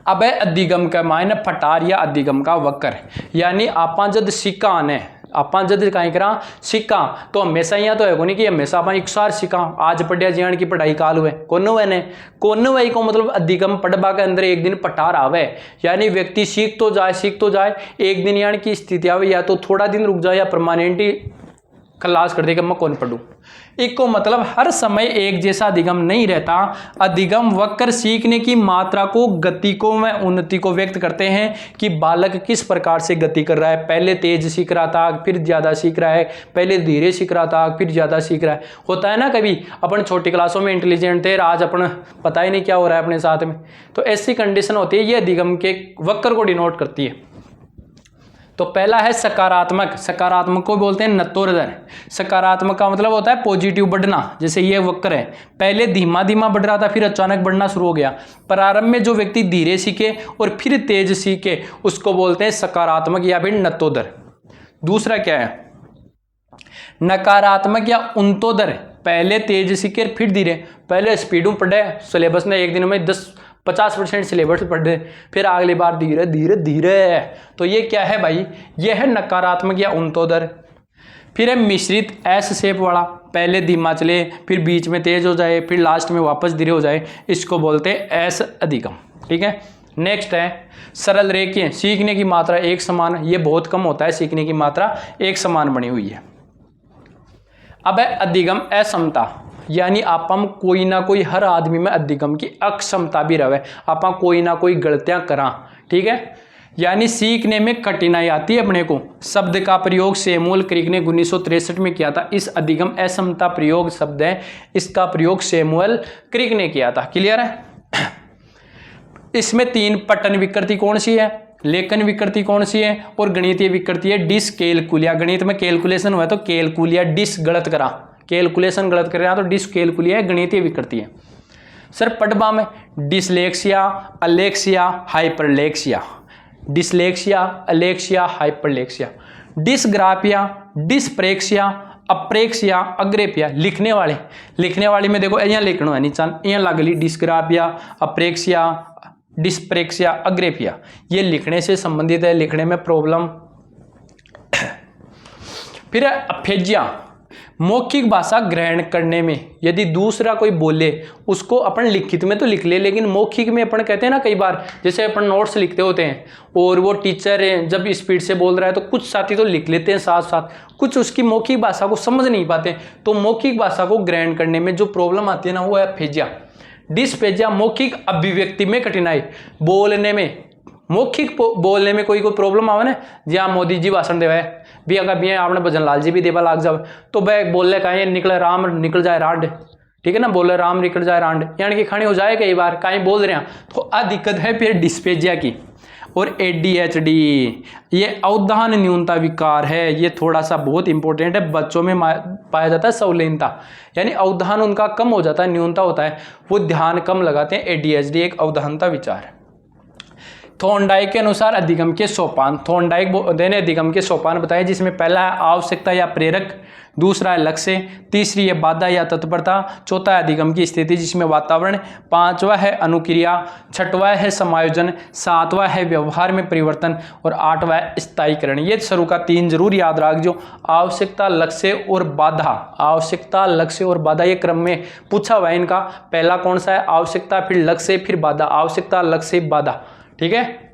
अब है अधिगम का मायने फटार या अधिगम का वक्र। यानी आपा जद सिक्का ने आपा जद कहीं करा सिक्का तो हमेशा यहाँ तो है को नहीं कि हमेशा आप एक सार सिक्का आज पढ़िया जीवन की पढ़ाई काल हुए कौन हुए ने कौन वही को मतलब अधिगम पढ़वा के अंदर एक दिन पटार आवे। यानी व्यक्ति सीख तो जाए एक दिन यानी की स्थिति आवे, या तो थोड़ा दिन रुक जाए या परमानेंटली खलास कर देगा मैं कौन पढ़ूं। एक को मतलब हर समय एक जैसा अधिगम नहीं रहता। अधिगम वक्र सीखने की मात्रा को, गति को व उन्नति को व्यक्त करते हैं कि बालक किस प्रकार से गति कर रहा है। पहले तेज सीख रहा था फिर ज्यादा सीख रहा है, पहले धीरे सीख रहा था फिर ज्यादा सीख रहा है। होता है ना कभी अपन छोटी क्लासों में इंटेलिजेंट थे, आज अपन पता ही नहीं क्या हो रहा है अपने साथ में, तो ऐसी कंडीशन होती है। ये अधिगम के वक्र को डिनोट करती है। तो पहला है सकारात्मक। सकारात्मक को बोलते हैं नत्तोदर। सकारात्मक का मतलब होता है पॉजिटिव बढ़ना। जैसे ये वक्र है, पहले धीमा धीमा बढ़ रहा था फिर अचानक बढ़ना शुरू हो गया। प्रारंभ में जो व्यक्ति धीरे सीखे और फिर तेज सीखे उसको बोलते हैं सकारात्मक या फिर नत्तोदर। दूसरा क्या है, नकारात्मक या उन्तोदर। पहले तेज सीखे फिर धीरे, पहले स्पीड में पढ़े सिलेबस में एक दिन में 50% सिलेबस पढ़ रहे, फिर अगली बार धीरे धीरे धीरे, तो ये क्या है भाई, ये है नकारात्मक या उन्तोदर। फिर है मिश्रित एस शेप वाला, पहले धीमा चले फिर बीच में तेज हो जाए फिर लास्ट में वापस धीरे हो जाए, इसको बोलते हैं एस अधिगम। ठीक है। नेक्स्ट है सरल रेखीय। सीखने की मात्रा एक समान, ये बहुत कम होता है, सीखने की मात्रा एक समान बनी हुई है। अब है अधिगम असमता। यानी आपम कोई ना कोई, हर आदमी में अधिगम की अक्षमता भी रहे, आपा कोई ना कोई गलतियां करा। ठीक है। यानी सीखने में कठिनाई आती है अपने को। शब्द का प्रयोग सैमुअल क्रिक ने 1963 में किया था। इस अधिगम असमता प्रयोग शब्द है, इसका प्रयोग सैमुअल क्रिक ने किया था। क्लियर है। इसमें 3 पठन विकृति कौन सी है, लेखन विकृति कौन सी है और गणितीय विकृति है डिसकैलकुलिया। गणित में कैलकुलेशन हुआ तो कैलकुलिया, डिस गलत करा, कैलकुलेशन गलत कर रहा तो डिसकैलकुलिया गणितीय विकृति है। सर पढ़वा में dyslexia, alexia, hyperlexia, dyslexia, alexia, hyperlexia, dysgraphia, dyspraxia, apraxia, agraphia. लिखने वाले में देखो यहाँ लिखना है नीचा, यहाँ लगली डिस्ग्राफिया, अप्रेक्सिया, डिस्प्रेक्सिया, अग्रेपिया, ये लिखने से संबंधित है, लिखने में प्रॉब्लम। फिर अफेजिया, मौखिक भाषा ग्रहण करने में यदि दूसरा कोई बोले उसको अपन लिखित में तो लिख ले, लेकिन मौखिक में अपन कहते हैं ना, कई बार जैसे अपन नोट्स लिखते होते हैं और वो टीचर जब स्पीड से बोल रहा है तो कुछ साथी तो लिख लेते हैं साथ साथ, कुछ उसकी मौखिक भाषा को समझ नहीं पाते। तो मौखिक भाषा को ग्रहण करने में जो प्रॉब्लम आती है ना, वो है फेजिया, डिस्फेजिया, मौखिक अभिव्यक्ति में कठिनाई, बोलने में, मौखिक बोलने में कोई प्रॉब्लम आवे ना, जहाँ मोदी जी भाषण देवा है भी, अगर भी आपने भजन लाल जी भी देवा लाग जावे तो वह बोल कहीं निकले राम निकल जाए रांड, ठीक है ना, बोले राम निकल जाए रांड, यानी कि खानी हो जाए कई बार कहीं बोल रहे हैं। तो आ दिक्कत है फिर डिस्पेजिया की। और ADHD ये अवधान न्यूनता विकार है, ये थोड़ा सा बहुत इंपॉर्टेंट है, बच्चों में पाया जाता है संवेदनता, यानी अवधान उनका कम हो जाता है, न्यूनता होता है, वो ध्यान कम लगाते हैं। ADHD एक अवधानता विचार है। थॉर्नडाइक के अनुसार अधिगम के सोपान, थॉर्नडाइक ने अधिगम के सोपान बताए, जिसमें पहला है आवश्यकता या प्रेरक, दूसरा है लक्ष्य, तीसरी है बाधा या तत्परता, चौथा है अधिगम की स्थिति जिसमें वातावरण, पांचवा है अनुक्रिया, छठवा है समायोजन, सातवां है व्यवहार में परिवर्तन और आठवां है स्थायीकरण। ये शुरू का 3 जरूर याद रख जो, आवश्यकता, लक्ष्य और बाधा, आवश्यकता, लक्ष्य और बाधा, ये क्रम में पूछा हुआ है इनका। पहला कौन सा है? आवश्यकता, फिर लक्ष्य, फिर बाधा, आवश्यकता, लक्ष्य, बाधा, ठीक है।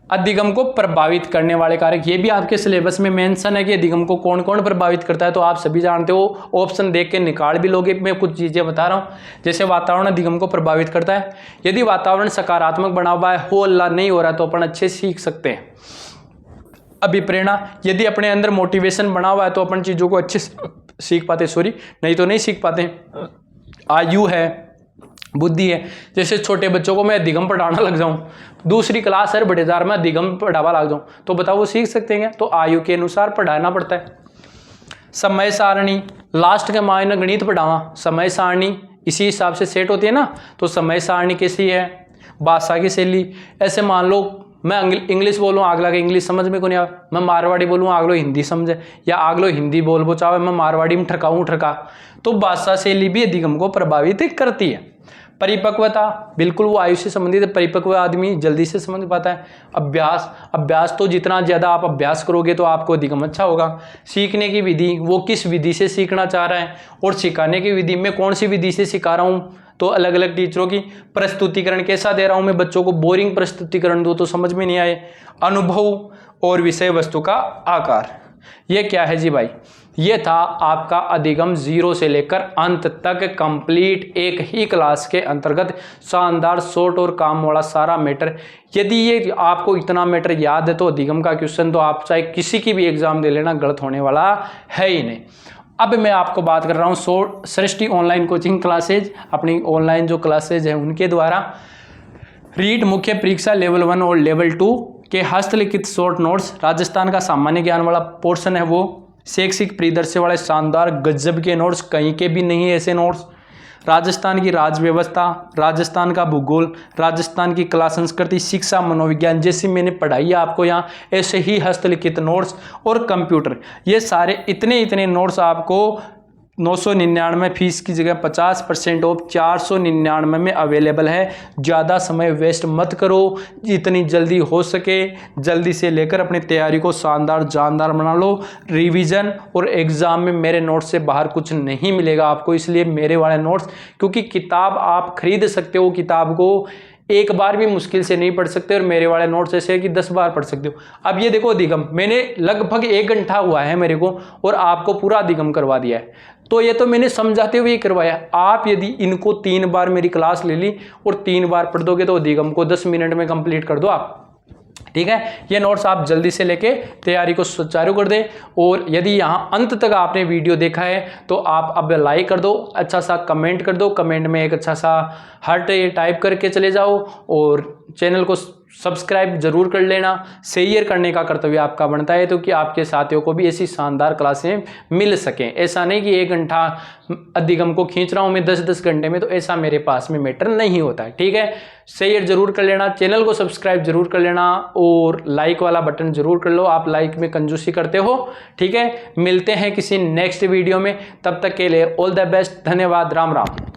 अधिगम को प्रभावित करने वाले कारक, ये भी आपके सिलेबस में मेंशन है कि अधिगम को कौन कौन प्रभावित करता है, तो आप सभी जानते हो, ऑप्शन देख के निकाल भी लोगे। मैं कुछ चीजें बता रहा हूं, जैसे वातावरण अधिगम को प्रभावित करता है। यदि वातावरण सकारात्मक बना हुआ है, हो अल्लाह नहीं हो रहा, तो अपन अच्छे सीख सकते हैं। अभिप्रेरणा, यदि अपने अंदर मोटिवेशन बना हुआ है तो अपन चीजों को अच्छे सीख पाते, नहीं तो नहीं सीख पाते। आयु है, बुद्धि है, जैसे छोटे बच्चों को मैं अधिगम पढ़ाना लग जाऊं, दूसरी क्लास है बड़ेदार में अधिगम पढ़ावा लग जाऊं, तो बताओ वो सीख सकते हैं? तो आयु के अनुसार पढ़ाना पड़ता है। समय सारणी, लास्ट के मायने गणित पढ़ावा, समय सारणी इसी हिसाब से सेट होती है ना, तो समय सारणी कैसी है, भाषा की शैली, ऐसे मान लो मैं इंग्लिश बोलूँ, अगला के इंग्लिश समझ में को नहीं आवे, मैं मारवाड़ी बोलूँ, अगलो हिंदी समझे, या अगलो हिंदी बोल चाहे मैं मारवाड़ी में ठका, तो भाषा शैली भी अधिगम को प्रभावित करती है। परिपक्वता, बिल्कुल वो आयु से संबंधित है, परिपक्व आदमी जल्दी से समझ पाता है। अभ्यास तो जितना ज़्यादा आप अभ्यास करोगे तो आपको अधिगम अच्छा होगा। सीखने की विधि, वो किस विधि से सीखना चाह रहा है, और सिखाने की विधि, मैं कौन सी विधि से सिखा रहा हूँ, तो अलग अलग टीचरों की। प्रस्तुतिकरण कैसा दे रहा हूँ मैं, बच्चों को बोरिंग प्रस्तुतिकरण दो तो समझ में नहीं आए। अनुभव और विषय वस्तु का आकार, ये क्या है जी भाई, ये था आपका अधिगम 0 से लेकर अंत तक कंप्लीट एक ही क्लास के अंतर्गत शानदार, शॉर्ट और काम वाला सारा मैटर। यदि ये आपको इतना मैटर याद है तो अधिगम का क्वेश्चन तो आप चाहे किसी की भी एग्जाम दे लेना, गलत होने वाला है ही नहीं। अब मैं आपको बात कर रहा हूँ सृष्टि ऑनलाइन कोचिंग क्लासेज, अपनी ऑनलाइन जो क्लासेज है उनके द्वारा रीट मुख्य परीक्षा लेवल 1 और लेवल 2 के हस्तलिखित शॉर्ट नोट्स, राजस्थान का सामान्य ज्ञान वाला पोर्शन है वो, शैक्षिक परिदृश्य वाले शानदार गजब के नोट्स, कहीं के भी नहीं है ऐसे नोट्स, राजस्थान की राज व्यवस्था, राजस्थान का भूगोल, राजस्थान की कला संस्कृति, शिक्षा, मनोविज्ञान, जैसे मैंने पढ़ाई है आपको यहाँ, ऐसे ही हस्तलिखित नोट्स और कंप्यूटर, ये सारे इतने नोट्स आपको 999 फीस की जगह 50% ऑफ 499 में अवेलेबल है। ज़्यादा समय वेस्ट मत करो, जितनी जल्दी हो सके जल्दी से लेकर अपनी तैयारी को शानदार जानदार बना लो। रिवीजन और एग्ज़ाम में मेरे नोट्स से बाहर कुछ नहीं मिलेगा आपको, इसलिए मेरे वाले नोट्स, क्योंकि किताब आप खरीद सकते हो, किताब को एक बार भी मुश्किल से नहीं पढ़ सकते, और मेरे वाले नोट्स ऐसे है कि 10 बार पढ़ सकते हो। अब ये देखो अधिगम मैंने लगभग 1 घंटा हुआ है मेरे को, और आपको पूरा अधिगम करवा दिया है, तो ये तो मैंने समझाते हुए ही करवाया। आप यदि इनको 3 बार मेरी क्लास ले ली और 3 बार पढ़ दोगे तो अधिगम को 10 मिनट में कंप्लीट कर दो आप, ठीक है। ये नोट्स आप जल्दी से लेके तैयारी को सुचारू कर दें। और यदि यहाँ अंत तक आपने वीडियो देखा है तो आप अब लाइक कर दो, अच्छा सा कमेंट कर दो, कमेंट में एक अच्छा सा हार्ट टाइप करके चले जाओ, और चैनल को सब्सक्राइब जरूर कर लेना। शेयर करने का कर्तव्य आपका बनता है, तो कि आपके साथियों को भी ऐसी शानदार क्लासें मिल सकें। ऐसा नहीं कि 1 घंटा अधिगम को खींच रहा हूं मैं 10-10 घंटे में, तो ऐसा मेरे पास में मैटर नहीं होता है, ठीक है। शेयर जरूर कर लेना, चैनल को सब्सक्राइब जरूर कर लेना, और लाइक वाला बटन जरूर कर लो, आप लाइक में कंजूसी करते हो, ठीक है। मिलते हैं किसी नेक्स्ट वीडियो में, तब तक के लिए ऑल द बेस्ट, धन्यवाद, राम राम।